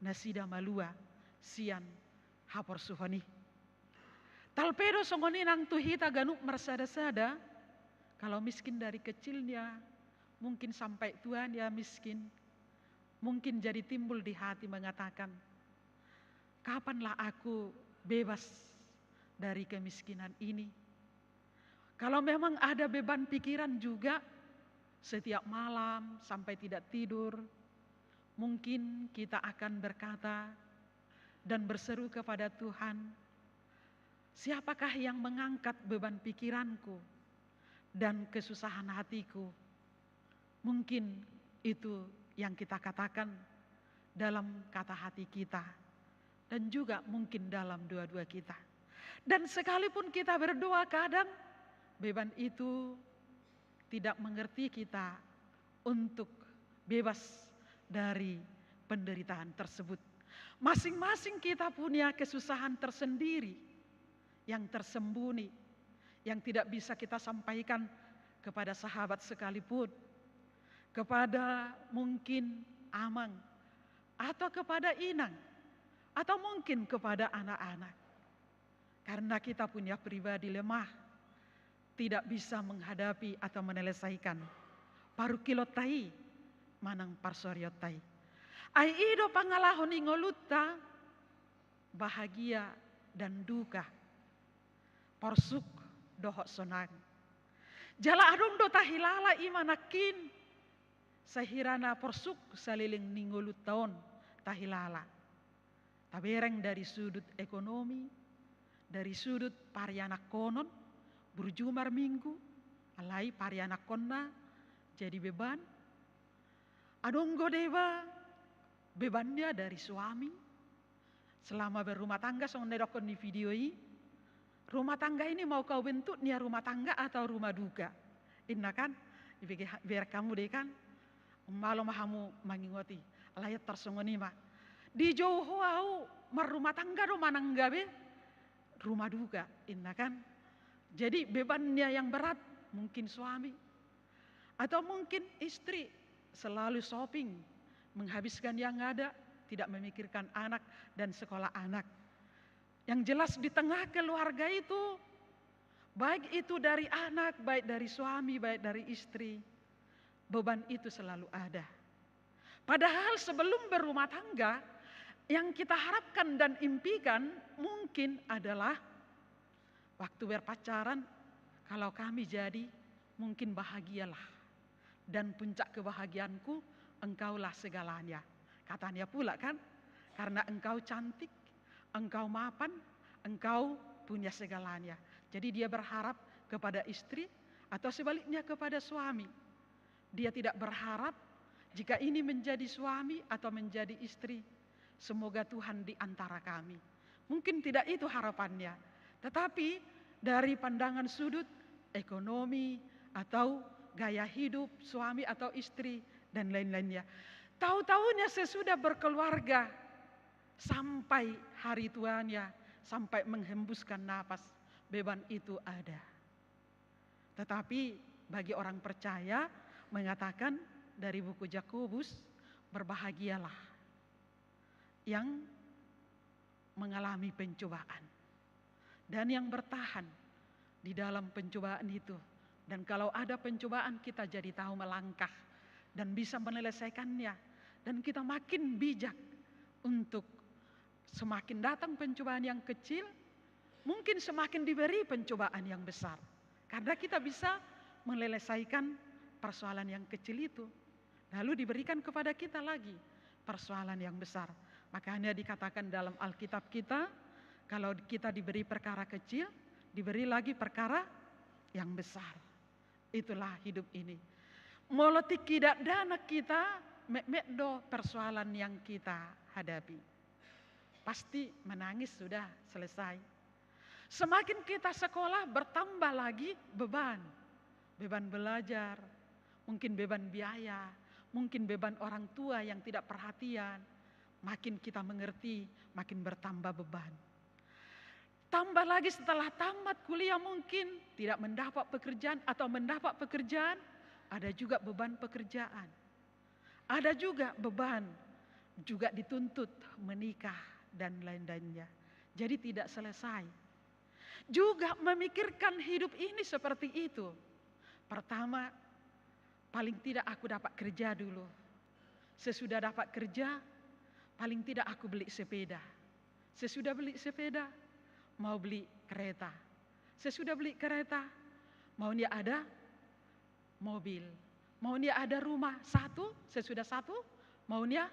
nasida malua sian hapor suhani. Talpedo songoni nang tuhita ganuk mersada-sada, kalau miskin dari kecilnya, mungkin sampai tua dia miskin, mungkin jadi timbul di hati mengatakan, kapanlah aku bebas dari kemiskinan ini? Kalau memang ada beban pikiran juga, setiap malam sampai tidak tidur, mungkin kita akan berkata dan berseru kepada Tuhan, siapakah yang mengangkat beban pikiranku dan kesusahan hatiku? Mungkin itu yang kita katakan dalam kata hati kita dan juga mungkin dalam doa-doa kita. Dan sekalipun kita berdoa kadang beban itu tidak mengerti kita untuk bebas dari penderitaan tersebut. Masing-masing kita punya kesusahan tersendiri yang tersembunyi, yang tidak bisa kita sampaikan kepada sahabat sekalipun, kepada mungkin amang, atau kepada inang, atau mungkin kepada anak-anak. Karena kita punya pribadi lemah, tidak bisa menghadapi atau menyelesaikan parukilotai manang parsoriotai. Ai ido pangalahon ingolutta bahagia dan duka porsuk dohok sonang. Jala adong do tahilala imanakin sahirana porsuk saliling ningolutaon tahilala. Tabereng dari sudut ekonomi, dari sudut parianak konon, berjumar minggu, alai parianak konna jadi beban. Adonggo deba bebannya dari suami. Selama berumah tangga, song nedokon di video ini, rumah tangga ini mau kau bentuknya rumah tangga atau rumah duka? Inna kan, biar kamu deh kan, malu mahamu mangingoti, alayat tersongoni mah. Di jauh au marumah tangga do mananggabe rumah duka, inna kan. Jadi bebannya yang berat mungkin suami atau mungkin istri selalu shopping, menghabiskan yang ada, tidak memikirkan anak dan sekolah anak. Yang jelas di tengah keluarga itu, baik itu dari anak, baik dari suami, baik dari istri, beban itu selalu ada. Padahal sebelum berumah tangga, yang kita harapkan dan impikan mungkin adalah waktu berpacaran, kalau kami jadi, mungkin bahagialah. Dan puncak kebahagiaanku, engkaulah segalanya. Katanya pula kan, karena engkau cantik, engkau mapan, engkau punya segalanya. Jadi dia berharap kepada istri atau sebaliknya kepada suami. Dia tidak berharap jika ini menjadi suami atau menjadi istri, semoga Tuhan di antara kami. Mungkin tidak itu harapannya. Tetapi dari pandangan sudut ekonomi atau gaya hidup suami atau istri dan lain-lainnya. Tahu-tahunya sesudah berkeluarga sampai hari tuanya, sampai menghembuskan napas, beban itu ada. Tetapi bagi orang percaya mengatakan dari buku Yakobus, berbahagialah. yang mengalami pencobaan dan yang bertahan di dalam pencobaan itu. Dan kalau ada pencobaan, kita jadi tahu melangkah dan bisa menyelesaikannya. Dan kita makin bijak untuk semakin datang pencobaan yang kecil, mungkin semakin diberi pencobaan yang besar. Karena kita bisa menyelesaikan persoalan yang kecil itu. Lalu diberikan kepada kita lagi persoalan yang besar. Makanya dikatakan dalam Alkitab kita, kalau kita diberi perkara kecil, diberi lagi perkara yang besar. Itulah hidup ini. Molotik tidak dana kita, mekdo persoalan yang kita hadapi. Pasti menangis sudah selesai. Semakin kita sekolah bertambah lagi beban. Beban belajar, mungkin beban biaya, mungkin beban orang tua yang tidak perhatian. Makin kita mengerti, makin bertambah beban. Tambah lagi setelah tamat kuliah mungkin tidak mendapat pekerjaan atau mendapat pekerjaan, ada juga beban pekerjaan. Ada juga beban, juga dituntut menikah dan lain-lainnya. Jadi tidak selesai. Juga memikirkan hidup ini seperti itu. Pertama, paling tidak aku dapat kerja dulu. Sesudah dapat kerja, paling tidak aku beli sepeda. Sesudah beli sepeda, mau beli kereta. Sesudah beli kereta, maunya ada mobil. Maunya ada rumah satu, sesudah satu, maunya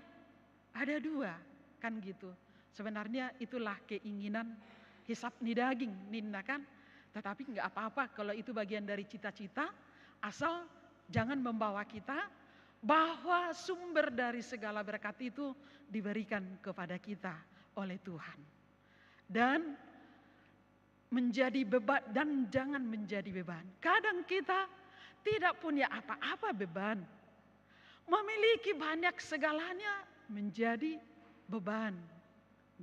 ada dua. Kan gitu. Sebenarnya itulah keinginan hisap ni daging, ninna kan. Tetapi enggak apa-apa kalau itu bagian dari cita-cita, asal jangan membawa kita bahwa sumber dari segala berkat itu diberikan kepada kita oleh Tuhan. Dan menjadi beban dan jangan menjadi beban. Kadang kita tidak punya apa-apa beban. Memiliki banyak segalanya menjadi beban.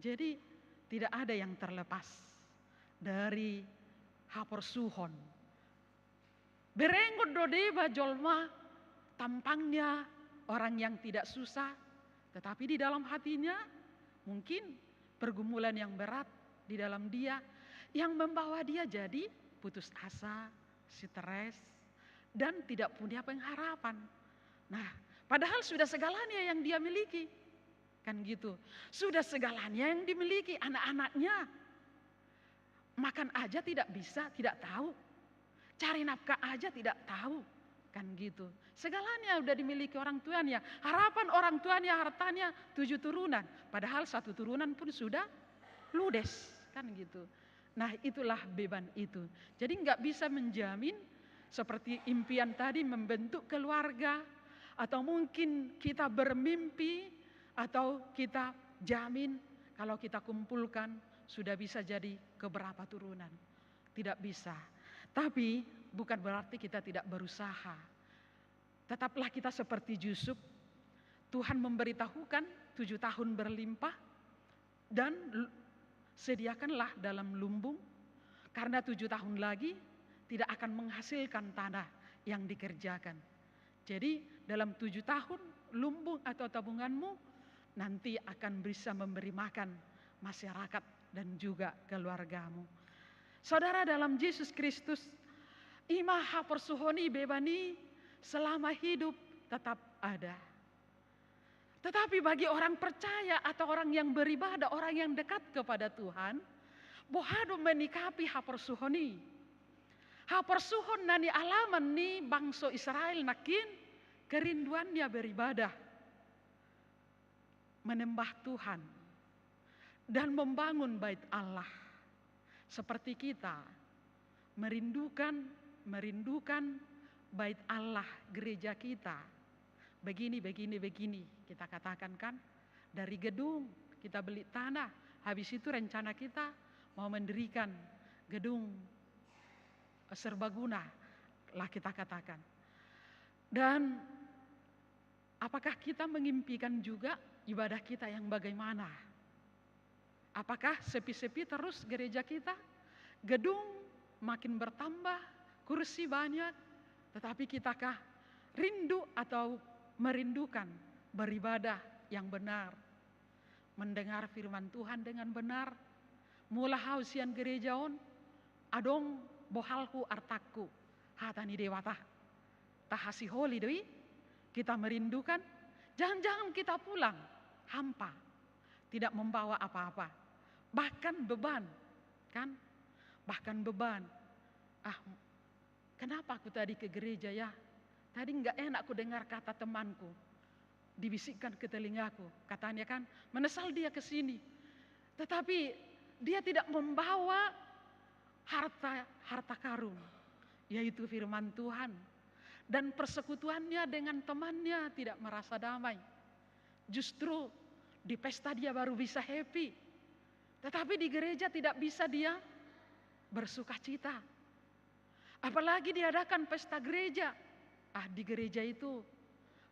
Jadi tidak ada yang terlepas dari haporsuhon. Berenggot dodeba jolma, tampangnya orang yang tidak susah, tetapi di dalam hatinya mungkin pergumulan yang berat di dalam dia yang membawa dia jadi putus asa, stres, dan tidak punya pengharapan. Nah, padahal sudah segalanya yang dia miliki. Kan gitu. Sudah segalanya yang dimiliki anak-anaknya. Makan aja tidak bisa, tidak tahu. Cari nafkah aja tidak tahu. Kan gitu. Segalanya udah dimiliki orang tuanya. Harapan orang tuanya, hartanya 7 turunan. Padahal 1 turunan pun sudah ludes. Kan gitu. Nah itulah beban itu. Jadi nggak bisa menjamin seperti impian tadi membentuk keluarga. Atau mungkin kita bermimpi atau kita jamin kalau kita kumpulkan sudah bisa jadi keberapa turunan. Tidak bisa. Tapi bukan berarti kita tidak berusaha. Tetaplah kita seperti Yusuf. Tuhan memberitahukan 7 tahun berlimpah dan sediakanlah dalam lumbung. Karena 7 tahun lagi tidak akan menghasilkan tanah yang dikerjakan. Jadi dalam 7 tahun lumbung atau tabunganmu nanti akan bisa memberi makan masyarakat dan juga keluargamu. Saudara dalam Yesus Kristus, imah hapersuhoni bebani selama hidup tetap ada. Tetapi bagi orang percaya atau orang yang beribadah, orang yang dekat kepada Tuhan, bohado menikapi hapersuhoni. Hapersuhon nani alaman ni bangsa Israel nakin kerinduannya beribadah, menyembah Tuhan dan membangun bait Allah. Seperti kita merindukan bait Allah, gereja kita. Begini kita katakan kan, dari gedung kita beli tanah, habis itu rencana kita mau mendirikan gedung serbaguna lah kita katakan. Dan apakah kita mengimpikan juga ibadah kita yang bagaimana? Apakah sepi-sepi terus gereja kita? Gedung makin bertambah, kursi banyak, tetapi kitakah rindu atau merindukan beribadah yang benar? mendengar firman Tuhan dengan benar. Mula hausian gerejaon, adong bohalku artaku, hatani dewata. Tahasi holi doi, kita merindukan, jangan-jangan kita pulang, hampa, tidak membawa apa-apa. Bahkan beban, kan? Bahkan beban. Kenapa aku tadi ke gereja ya? Tadi enggak enak aku dengar kata temanku. Dibisikkan ke telingaku. Katanya kan, menyesal dia ke sini. Tetapi dia tidak membawa harta karun. Yaitu firman Tuhan. Dan persekutuannya dengan temannya tidak merasa damai. Justru di pesta dia baru bisa happy. Tetapi di gereja tidak bisa dia bersuka cita. Apalagi diadakan pesta gereja. Di gereja itu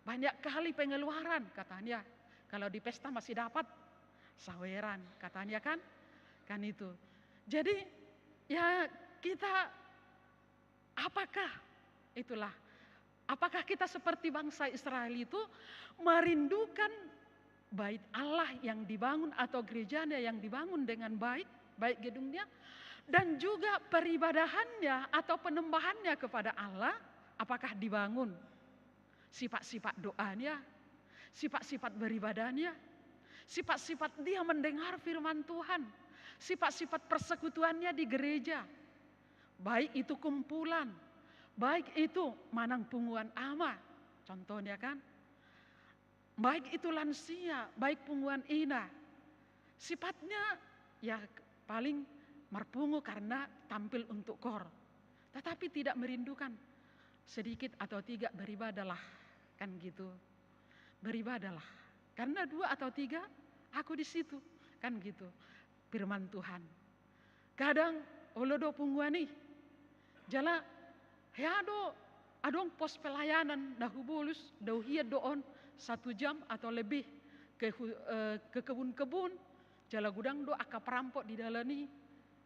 banyak kali pengeluaran katanya. Kalau di pesta masih dapat saweran katanya kan. Kan itu. Jadi ya kita apakah kita seperti bangsa Israel itu merindukan bait Allah yang dibangun atau gerejanya yang dibangun dengan baik gedungnya, dan juga peribadahannya atau penyembahannya kepada Allah, apakah dibangun? Sifat-sifat doanya, sifat-sifat beribadahnya, sifat-sifat dia mendengar firman Tuhan, sifat-sifat persekutuannya di gereja, baik itu kumpulan, baik itu manang punguan ama, contohnya kan, baik itu lansia, baik punguan ina, sifatnya ya paling merpungu karena tampil untuk kor, tetapi tidak merindukan sedikit atau tiga beribadalah, kan gitu, beribadalah karena 2 atau 3 aku di situ, kan gitu, firman Tuhan. Kadang olodo punguan nih, jala heado adong pos pelayanan dahubulus dauhia doon 1 jam atau lebih ke kebun-kebun, jala gudang do aka perampok di dalani,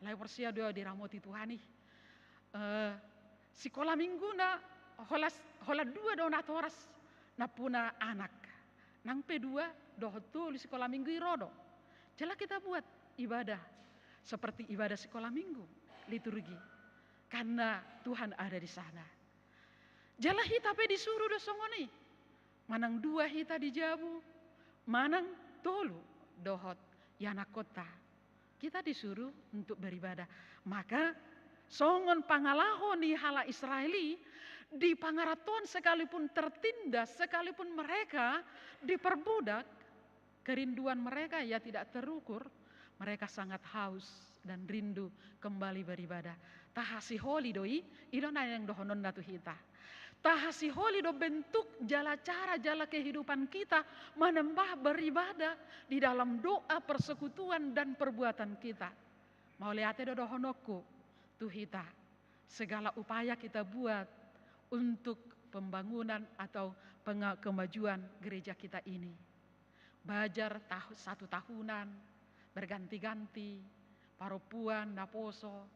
lai persia do diramoti Tuhani. Sekolah minggu na hola 2 donatoras na puna anak. Nang P2 dohotu di sekolah minggu irodo. Jala kita buat ibadah seperti ibadah sekolah minggu, liturgi. Karena Tuhan ada di sana. Jala hita pe disuruh do songoni. Manang 2 hita di Jabu, manang tolu dohot yana kota. Kita disuruh untuk beribadah. Maka songon pangalahon di hala Israeli, di pangaraton sekalipun tertindas, sekalipun mereka diperbudak, kerinduan mereka ya tidak terukur. Mereka sangat haus dan rindu kembali beribadah. Tahasi holi doi, idona yang dohonon datu hita. Tahasi holi do bentuk jala cara jala kehidupan kita menembah beribadah di dalam doa, persekutuan dan perbuatan kita. Mau lihat do dohonokku tuh hita. Segala upaya kita buat untuk pembangunan atau kemajuan gereja kita ini. Bajar 1 tahunan berganti-ganti, paropuan, naposo,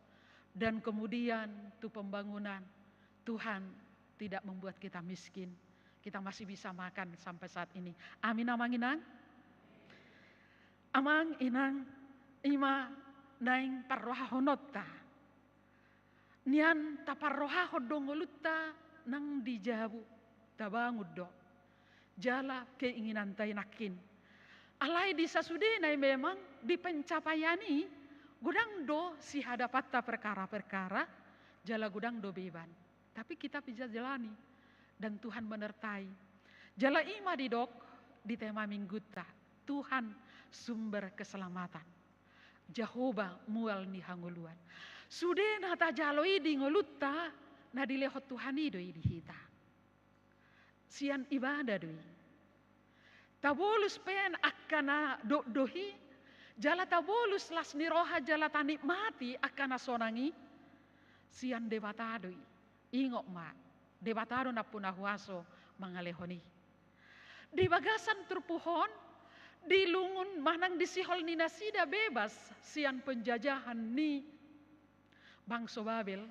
dan kemudian tuh pembangunan. Tuhan tidak membuat kita miskin. Kita masih bisa makan sampai saat ini. Amin amang inang. Amang inang ima naing parrohahonota. Nian taparrohahod dongolutta nang dijabu tabangud do. Jala keinginan tay nakin. Alai di sasudinay memang di pencapaiani gudang do si hadapatta perkara-perkara jala gudang do beban. Tapi kita bisa jalani dan Tuhan menyertai. Jala ima di dok di tema mingguta. Tuhan sumber keselamatan. Jehovah mual ni hanguluan. Sude nata jaloi di ngolutta na dilehot Tuhan idoi di hita. Sian ibadah doi. Tabolus pen akana dohi. Jala tabolus las niroha jala tanikmati akana sonangi. Sian debatadoi. Ingok ma, debatado na punahuaso mangalehoni. Di bagasan terpuhon, di lungun manang disihol ni nasida bebas sian penjajahan ni bangsa Babel.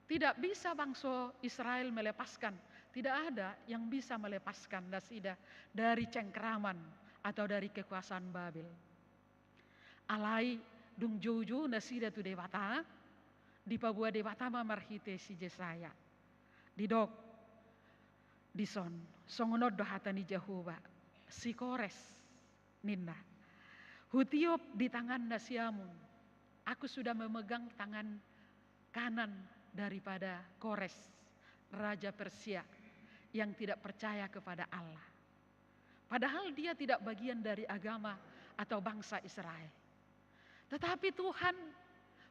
Tidak bisa bangsa Israel melepaskan, tidak ada yang bisa melepaskan nasida dari cengkeraman atau dari kekuasaan Babel. Alai dung jojo nasida tu dewata, di pabua dewata mamarhite si Jesaya. Di dok, di son, songonod dohatani Jehovah, si Kores, ninna. Hutiop di tangan nasiamun, aku sudah memegang tangan kanan daripada Kores, Raja Persia yang tidak percaya kepada Allah. Padahal dia tidak bagian dari agama atau bangsa Israel. Tetapi Tuhan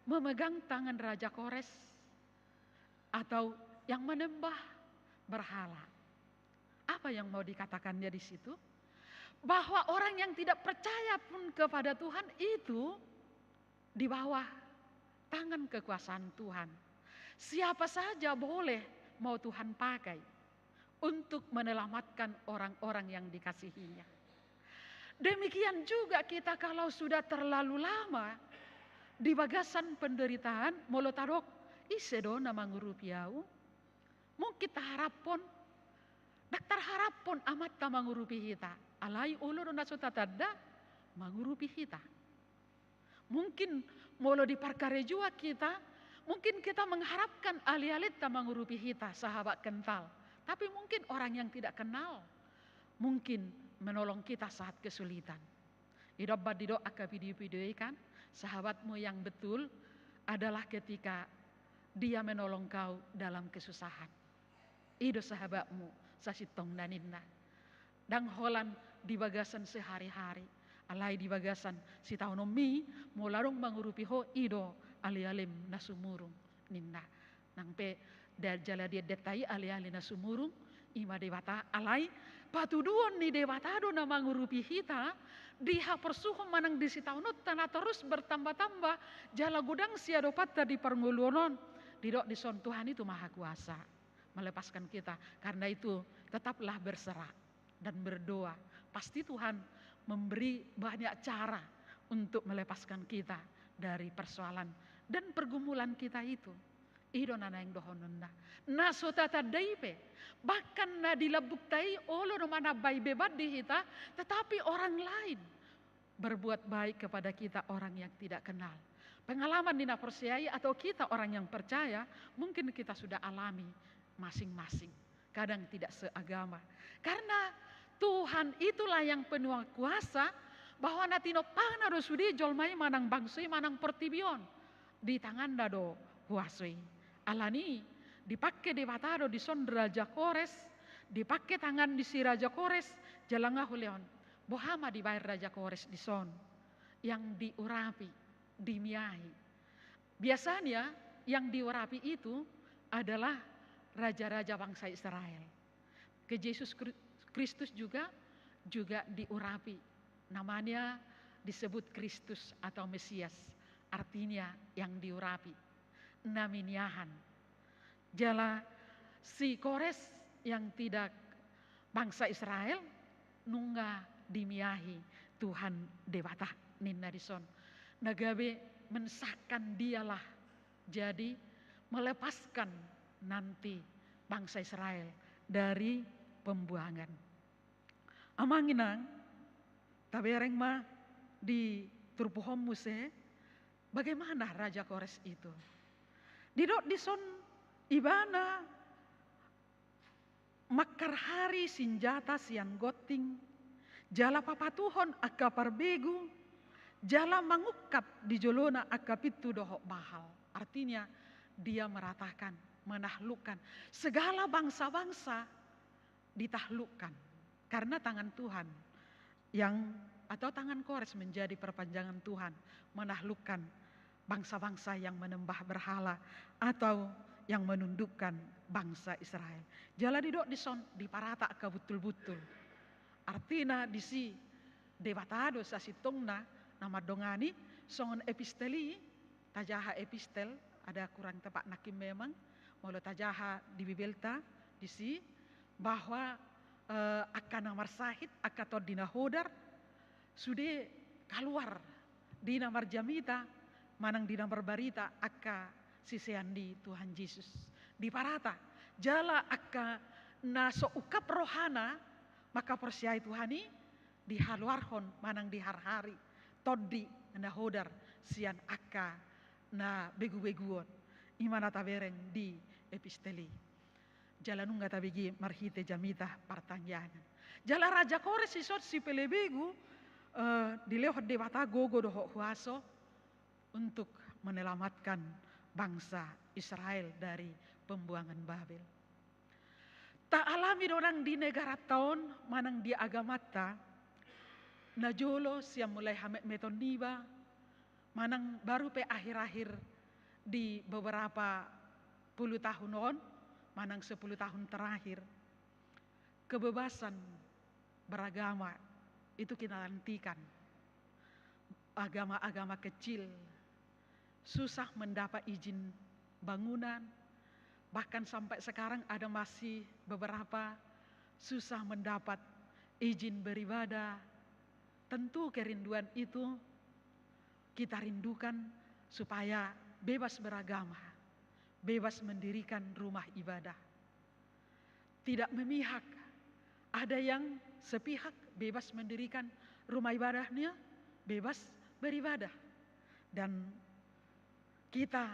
memegang tangan Raja Kores atau yang menyembah berhala. Apa yang mau dikatakannya di situ? Bahwa orang yang tidak percaya pun kepada Tuhan itu di bawah tangan kekuasaan Tuhan. Siapa saja boleh mau Tuhan pakai untuk menyelamatkan orang-orang yang dikasihinya. Demikian juga kita kalau sudah terlalu lama di bagasan penderitaan, molotadok isedo nama ngurupiau, mungkin kita harapon, daktar harapon amat ta mangurupi hita, alai ulur nasuta tadda mangurupi hita. Mungkin molo di parkare jua kita, mungkin kita mengharapkan ali-alit ta mangurupi hita, sahabat kental. Tapi mungkin orang yang tidak kenal, mungkin menolong kita saat kesulitan. Idobbat dido akabidiu-bidiu kan, sahabatmu yang betul adalah ketika dia menolong kau dalam kesusahan. Ido sahabatmu sasitong naninna. Dang holan di bagasan sehari-hari, alai di bagasan si taunomi mularong mangurupi ho ido ali-alim nasumurung ninna. Nangpe jala dia detai ali-ali nasumurung ima dewata alai patuduon ni dewata do na mangurupi hita diha persuhom manang di sitaunot tanah terus bertambah-tambah jala gudang siado patta di perngulunon didok di son Tuhan itu maha kuasa melepaskan kita. Karena itu tetaplah berserah dan berdoa, pasti Tuhan memberi banyak cara untuk melepaskan kita dari persoalan dan pergumulan kita itu. Ido nana yang dohonunda naso tata daipe bahkan na dilabuktai olo no mana bai bebat di hita, tetapi orang lain berbuat baik kepada kita orang yang tidak kenal. Pengalaman dina percaya atau kita orang yang percaya mungkin kita sudah alami masing-masing, kadang tidak seagama. Karena Tuhan itulah yang penuh kuasa bahwa natino panado sudi jolmai manang bangsui manang pertibion di tangan dado huasui. Alani dipakai di batado di son Raja Kores, dipakai tangan di si Raja Kores, jalanga huleon. Bohama dibayar Raja Kores di son yang diurapi, dimiahi. Biasanya yang diurapi itu adalah raja-raja bangsa Israel. Ke Yesus Kristus juga diurapi. Namanya disebut Kristus atau Mesias, artinya yang diurapi. Naminyahan jala si Kores yang tidak bangsa Israel nungga dimiahi Tuhan dewata ninna dison nagabe mensahkan dialah jadi melepaskan nanti bangsa Israel dari pembuangan. Amanginang tabereng ma di turpuhom muse bagaimana Raja Kores itu? Didok dison ibana makar hari senjata sian goting jala papatuhon akka parbegu jala mangukap di jolona akka pitu dohok bahal. Artinya dia meratakan, menaklukkan segala bangsa-bangsa ditaklukkan karena tangan Tuhan yang atau tangan Kores menjadi perpanjangan Tuhan menaklukkan bangsa-bangsa yang menyembah berhala atau yang menundukkan bangsa Israel. Jala didok dison di parata ka betul-betul. Artina di si debatado sa sitongna nama dongani songon episteli tajaha epistel ada kurang tepat nakim memang molo tajaha di bibelta di si bahwa akan namar sahid akato dina hodar sude keluar di namar jamita manang di namar barita akka siseandi Tuhan Yesus di parata jala akka naso ukap rohana maka persiai Tuhani di haluarhon manang di har-hari toddi na hodar sian akka na begu-beguon imana tabereng di episteli. Jalanunga tabigi marhite jamita pertanyaan. Jala Raja Kores isot si pelebegu dilehot dewata gogo doho huaso untuk menyelamatkan bangsa Israel dari pembuangan Babel. Tak alami orang di negara tahun manang di agamata najolo siam mulai hamek meton diba manang baru pe akhir-akhir di beberapa puluh tahun on manang 10 tahun terakhir kebebasan beragama itu kita nantikan. Agama-agama kecil susah mendapat izin bangunan, bahkan sampai sekarang ada masih beberapa susah mendapat izin beribadah. Tentu kerinduan itu kita rindukan supaya bebas beragama, bebas mendirikan rumah ibadah. Tidak memihak, ada yang sepihak bebas mendirikan rumah ibadahnya, bebas beribadah. Dan kita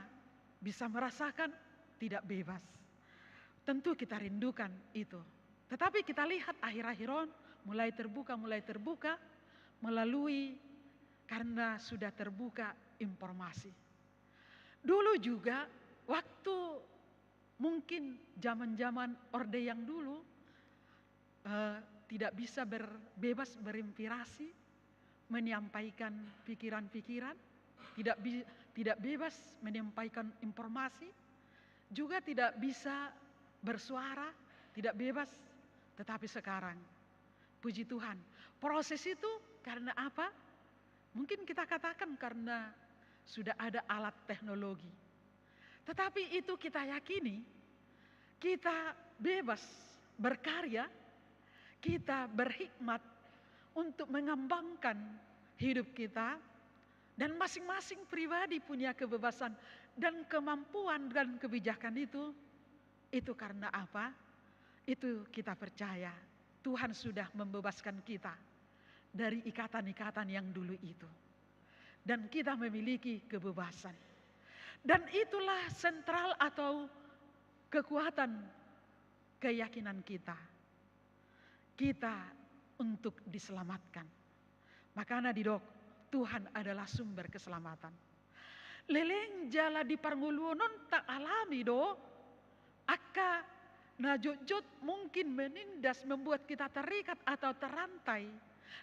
bisa merasakan tidak bebas. Tentu kita rindukan itu. Tetapi kita lihat akhir-akhiran mulai terbuka melalui karena sudah terbuka informasi. Dulu juga waktu mungkin zaman-zaman Orde yang dulu tidak bisa bebas berinspirasi, menyampaikan pikiran-pikiran, tidak bebas menyampaikan informasi, juga tidak bisa bersuara, tidak bebas. Tetapi sekarang, puji Tuhan, proses itu karena apa? Mungkin kita katakan karena sudah ada alat teknologi. Tetapi itu kita yakini, kita bebas berkarya, kita berhikmat untuk mengembangkan hidup kita, dan masing-masing pribadi punya kebebasan dan kemampuan dan kebijakan itu karena apa? Itu kita percaya Tuhan sudah membebaskan kita dari ikatan-ikatan yang dulu itu. Dan kita memiliki kebebasan. Dan itulah sentral atau kekuatan keyakinan kita. Kita untuk diselamatkan. Makanya didok, Tuhan adalah sumber keselamatan. Leleng jala di parnguluonon tak alami do. Akka najujut mungkin menindas membuat kita terikat atau terantai.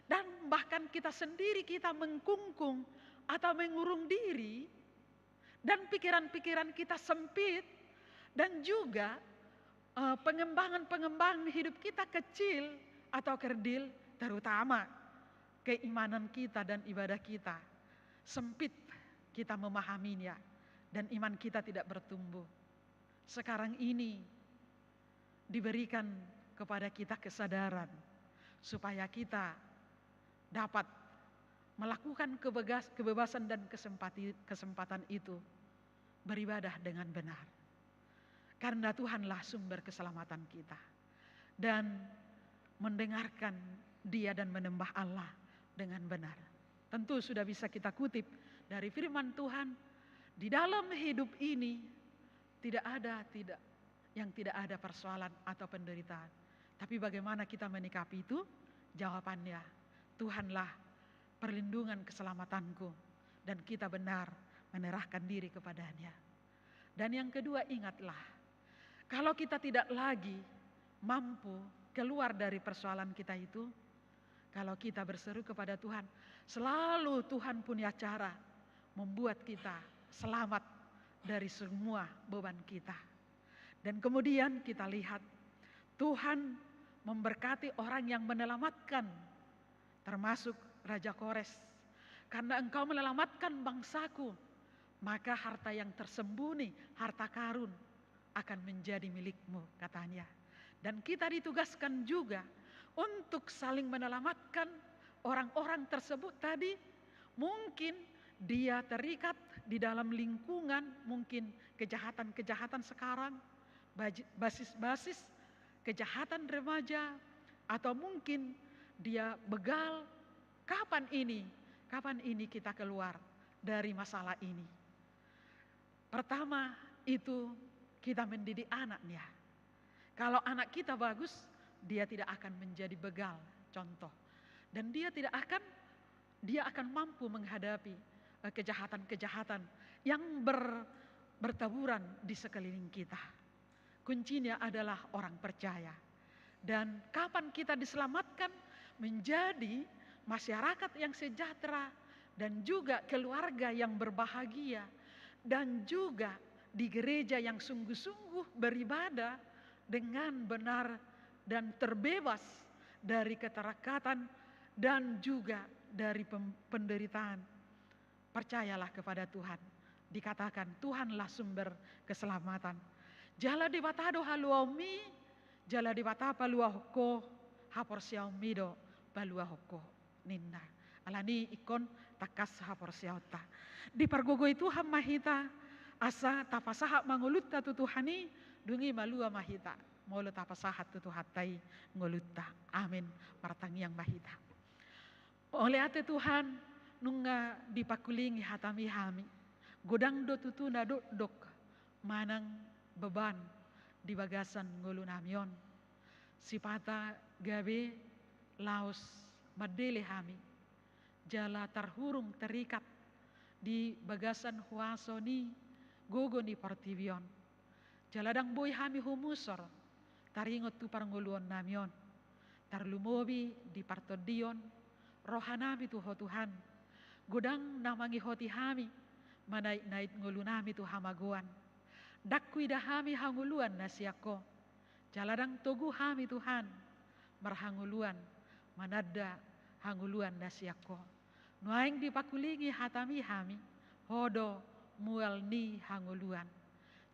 Dan bahkan kita sendiri kita mengkungkung atau mengurung diri. Dan pikiran-pikiran kita sempit. Dan juga pengembangan hidup kita kecil atau kerdil, terutama keimanan kita dan ibadah kita sempit, kita memahaminya dan iman kita tidak bertumbuh. Sekarang ini diberikan kepada kita kesadaran supaya kita dapat melakukan kebebasan dan kesempatan itu, beribadah dengan benar. Karena Tuhanlah sumber keselamatan kita. Dan mendengarkan Dia dan menyembah Allah dengan benar. Tentu sudah bisa kita kutip dari firman Tuhan. Di dalam hidup ini tidak ada persoalan atau penderitaan. Tapi bagaimana kita menikapi itu? Jawabannya, Tuhanlah perlindungan keselamatanku. Dan kita benar menyerahkan diri kepadanya. Dan yang kedua, ingatlah, kalau kita tidak lagi mampu keluar dari persoalan kita itu, kalau kita berseru kepada Tuhan, selalu Tuhan punya cara membuat kita selamat dari semua beban kita. Dan kemudian kita lihat Tuhan memberkati orang yang menyelamatkan, termasuk Raja Kores. Karena engkau menyelamatkan bangsaku, maka harta yang tersembunyi, harta karun akan menjadi milikmu, katanya. Dan kita ditugaskan juga untuk saling menyelamatkan orang-orang tersebut tadi. Mungkin dia terikat di dalam lingkungan, mungkin kejahatan-kejahatan sekarang, basis-basis kejahatan remaja, atau mungkin dia begal, kapan ini kita keluar dari masalah ini. Pertama itu kita mendidik anaknya. Kalau anak kita bagus, dia tidak akan menjadi begal, contoh. Dan dia akan mampu menghadapi kejahatan-kejahatan yang bertaburan di sekeliling kita. Kuncinya adalah orang percaya. Dan kapan kita diselamatkan menjadi masyarakat yang sejahtera dan juga keluarga yang berbahagia dan juga di gereja yang sungguh-sungguh beribadah dengan benar dan terbebas dari keterakatan dan juga dari penderitaan. Percayalah kepada Tuhan. Dikatakan Tuhanlah sumber keselamatan. Jala di batado haluomi, jala di batapa luahoko, hapor siaumido baluahoko ninda. Alani ikon takas hapor siauta. Di pargogo itu hamahita asa tapasaha mangulutta tutuhani dungi malua mahita. Molo tapasahat tutuhatai ngolutta. Amin. Martang yang mahita. Oleh ate Tuhan nunga dipakulingi hatami hami. Godang do tutuna dok manang beban di bagasan ngulu namion. Sipata gabe laos madele hami. Jala terhurung terikat di bagasan huasoni gogo ni partivion. Jaladang boy hami humusor taringot tu parnguluon namion. Tarlumobi di partodion rohanami tu hotuhan. Godang namangi hoti hami manait-nait ngulunami tu hamaguan. Dakui dahami hanguluan nasiako. Jaladang togu hami Tuhan marhanguluan manada hanguluan nasiako. Nuaing dipakulingi hatami hami hodo mual ni hanguluan.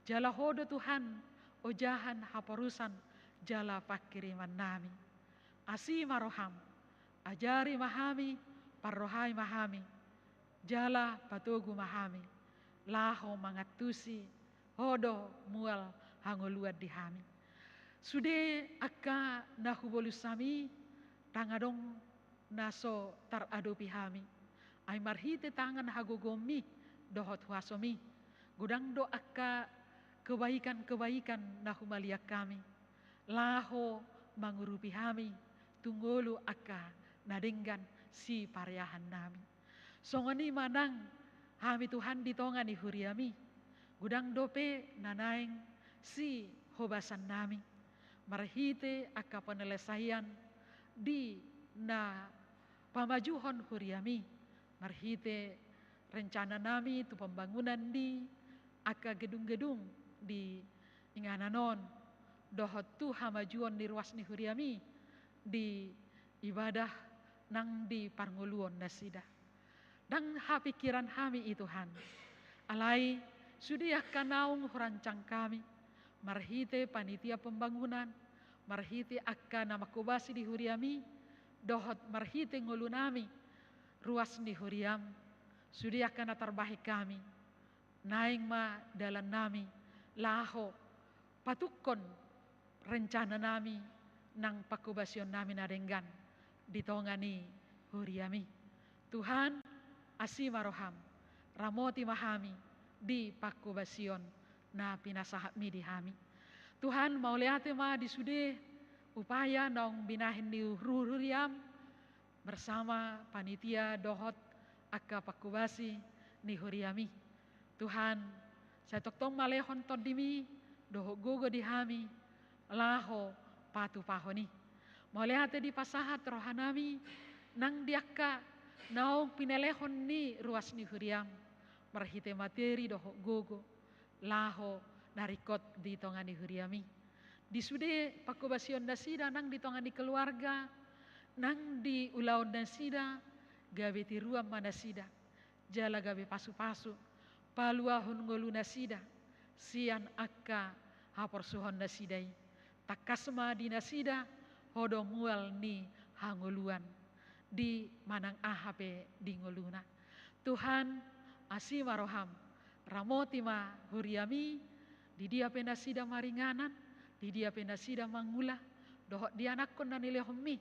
Jala hodo Tuhan ojahan haporusan jala pakiriman nami. Asi maroham ajari mahami parrohai mahami. Jala patugu mahami, laho mangatusi, hodo mual hanguluan dihami. Sude akka nahubolusami, tangadong naso taradopi hami. Ay marhite tangan hagogomi, dohot huasomi. Gudang do akka kebaikan-kebaikan nahumaliak kami. Laho mangurupi hami, tunggulu akka nadenggan si pariahan nami. Songoni manang hami Tuhan ditongani huriami. Gudang dope nanaing si hobasan nami. Marhite akka penyelesaian di na pamajuhon huriami. Marhite rencana nami tu pembangunan di akka gedung-gedung di ingananon. Dohot tu hamajuon di ruas ni huriami. Di ibadah nang di parnguluon nasida. Dan pikiran kami itu Tuhan. Alai sudiah kanaung rancang kami. Marhite panitia pembangunan. Marhite akka nama kubasi di huriami. Dohot marhite ngulunami. Ruas ni huriam. Sudiah kana terbaik kami. Naing ma dalan nami. Laho patukon rencana nami. Nang pakubasyon nami narenggan. Ditongani huriami. Tuhan asi maroham, ramoti mahami di pakubasion na pinasahami di hami. Tuhan mau lihat ma di sude upaya nong binahin di ruriam bersama panitia dohot akka pakubasi ni huriami. Tuhan saya toktong malehon todimi doho gogo di hami laho patu pahoni. Mau lihat di pasahat rohanami nang diakka naong pinelehon ni ruas ni huriam. Marhite materi doho gogo. Laho narikot di tongani huriami. Di sude pakubasyon nasida nang di tongani keluarga. Nang di ulaon nasida. Gabe tiruam manasida. Jala gabe pasu-pasu. Paluahun ngolu nasida. Sian akka haporsuhon nasidai. Takasma di nasida. Hodo mual ni hanguluan. Di manang ahape di ngoluna. Tuhan asi maroham. Ramoti ma huriami. Di dia penasida maringanan. Di dia penasida mangula. Dohot di anak kon nanile homi.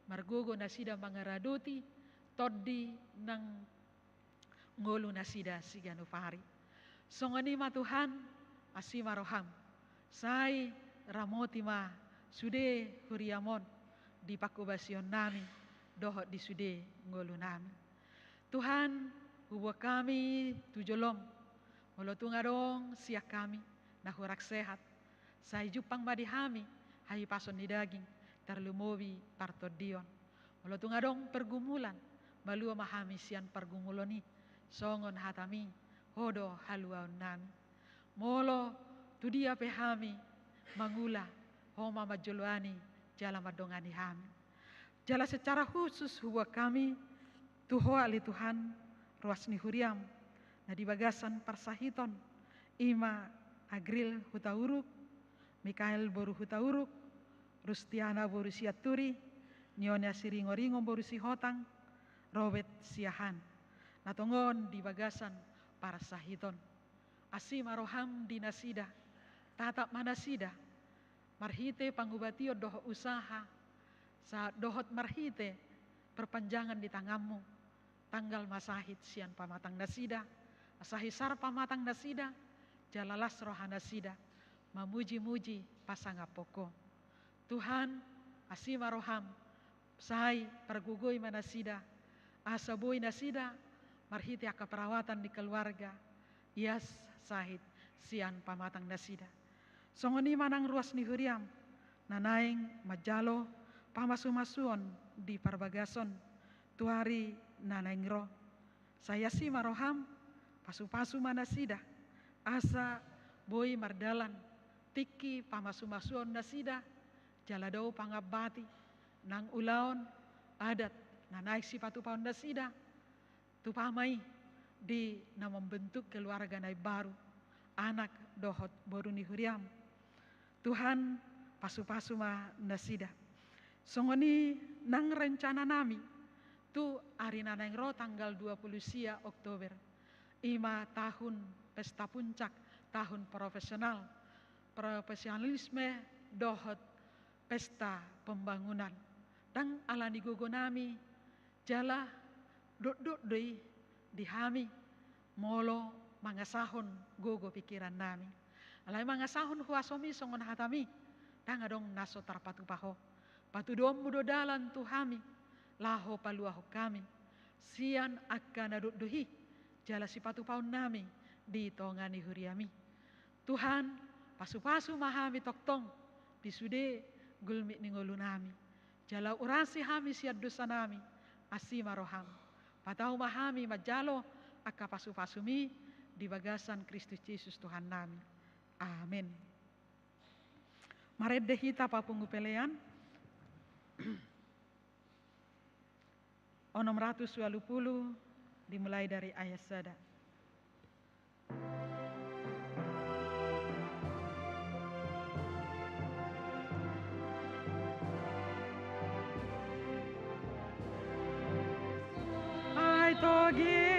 margogo nasida mangaradoti toddi nang ngolu nasida sigano fari. Songonima Tuhan asima roham sai ramotima sude huriamon di pakubasion nami dohot di sude ngolu nami. Tuhan huwa kami tujolom molotungadong siak kami nahurak sehat sai jupang madihami hai pason di daging terlumobi partodion molotungadong pergumulan malua mahami sian pergumuloni songon hatami hodo haluaun nami molo tudia pehami mangula homa majoluani jala madongani hami jala secara khusus huwa kami tuho ali Tuhan ruasni huriam na di bagasan parsahiton ima Agril hutauruk Mikael boru hutauruk Rustiana boru siaturi Nyonya siringoringo boru sihotang Robert siahan natongon di bagasan parsahiton asima roham di nasida tatap manasida marhite panggubatio doho usaha saat dohot marhite perpanjangan di tanganmu tanggal masahid sian pamatang nasida asahisar pamatang nasida jalalas roha nasida mamuji-muji pasanga poko Tuhan asima roham sai pergugoi manasida asaboi nasida marhite aka perawatan di keluarga ias sahid sian pamatang nasida songoni manang ruas ni huriam nanaing majalo pamasumasuon di parbagason tuari nanaing ro saya si maroham pasu-pasu manasida asa boi mardalan tiki pamasumasuon nasida jaladau pangabati nang ulaon adat nanaik si patupaon nasida tupamai di na membentuk keluarga nai baru anak dohot boru ni huriam Tuhan pasu-pasu ma nasida songoni nang rencana nami tu ari nanang ro tanggal 20 sia Oktober ima tahun pesta puncak tahun profesionalisme dohot pesta pembangunan dan alani gogo nami jala dot doi dihami molo mangasahon gogo pikiran nami alai mangasahon huasomi songon hatami dang adong naso tarpatu paho patu dom mudo dalan tuhami laho paluaho kami sian akan adut duhi jala sipatu paun nami di tongani huriami Tuhan pasu-pasu mahami toktong di sude gulmi ningolu nami jala urasi hami siad dosa nami asima roham patau mahami majalo aka pasu-pasumi di bagasan Kristus Yesus Tuhan nami amin. Maret dehita papungu pelean onom 120 dimulai dari ayat sada. Ai togi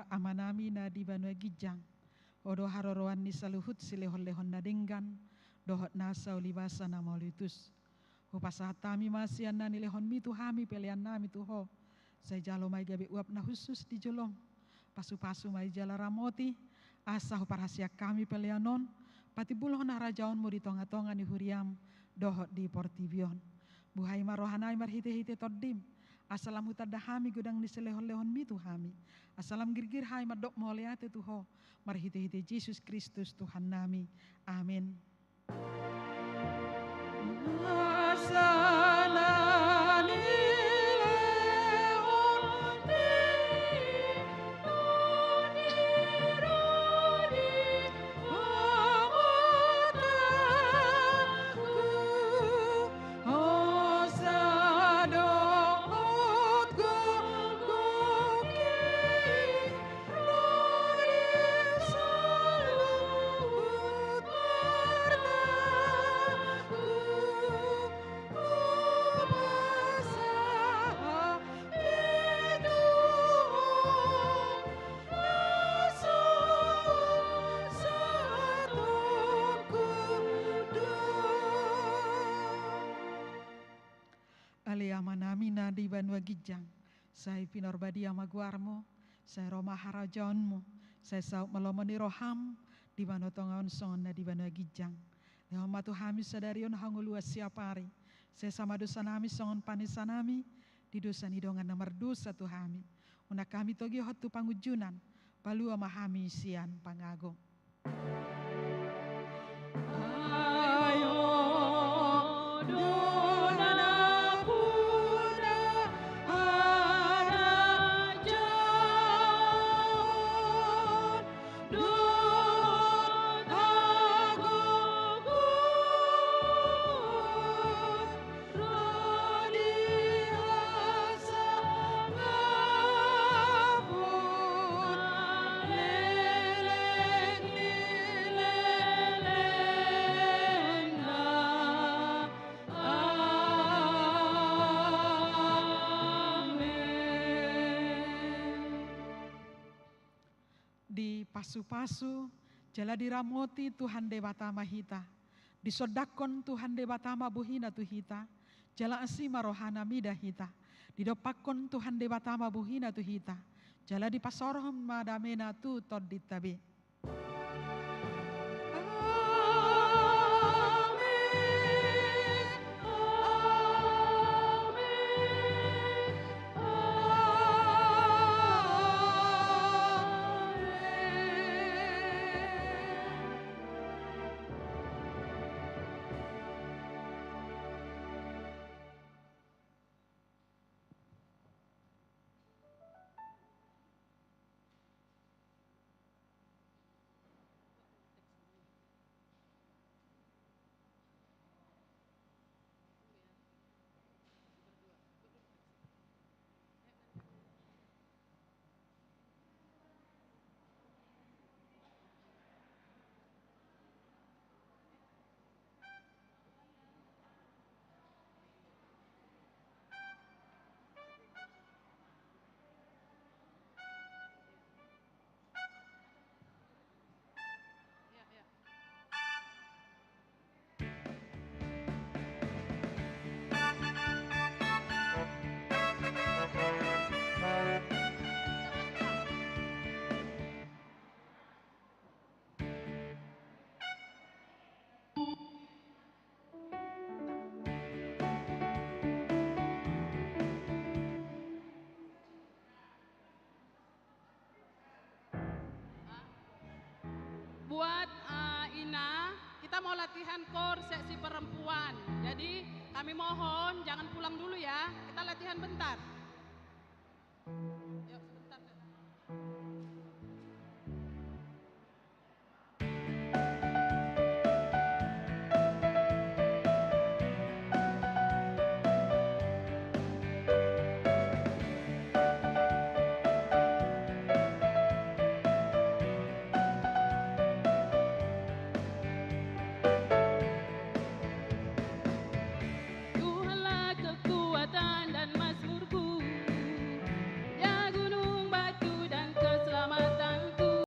amanami na di banua gijang. Odo haroroan ni saluhut silehon-lehon na denggan. Dohot nasa ulibasa na maulitus. Hupasatami masian na nilehon mi tuhami pelian nami tuho. Saya jalo mai gabi uap na khusus di jolong. Pasu-pasu mai jala ramoti. Asa huparhasia kami pelianon. Pati buloh na rajaon mu di tonga-tonga ni huriam. Dohot di portibion. Buhai marohanai marhite-hite todim. Asalam hutadahami gudang ni selehon-lehon mi tuhami. Asalam girgir hai madok moleate tuho. Marhite-hite Yesus Kristus Tuhan nami. Amin. Manamina di Banua Gijang, saya pinorbadi amaguarmo, saya Roma harajonmu, saya sauk melomoni roham di Banua Tongaon Sona di Banua Gijang. Lehon matu hami sadarion hangulua siapari, saya sama dosa nami songon panisanami, di dosa nidongan nomor dosa tuhami. Una kami togi hotu pangujunan, palua mahami sian pangago. Pasu-pasu, jala diramoti Tuhan Debatama hita. Disodakon Tuhan Debatama buhina tuhita. Jala asima rohana mida hita. Didopakon Tuhan Debatama buhina tuhita. Jala dipasorohom madamena tu toditabe. Buat Ina, kita mau latihan kor seksi perempuan. Jadi kami mohon jangan pulang dulu ya, kita latihan bentar.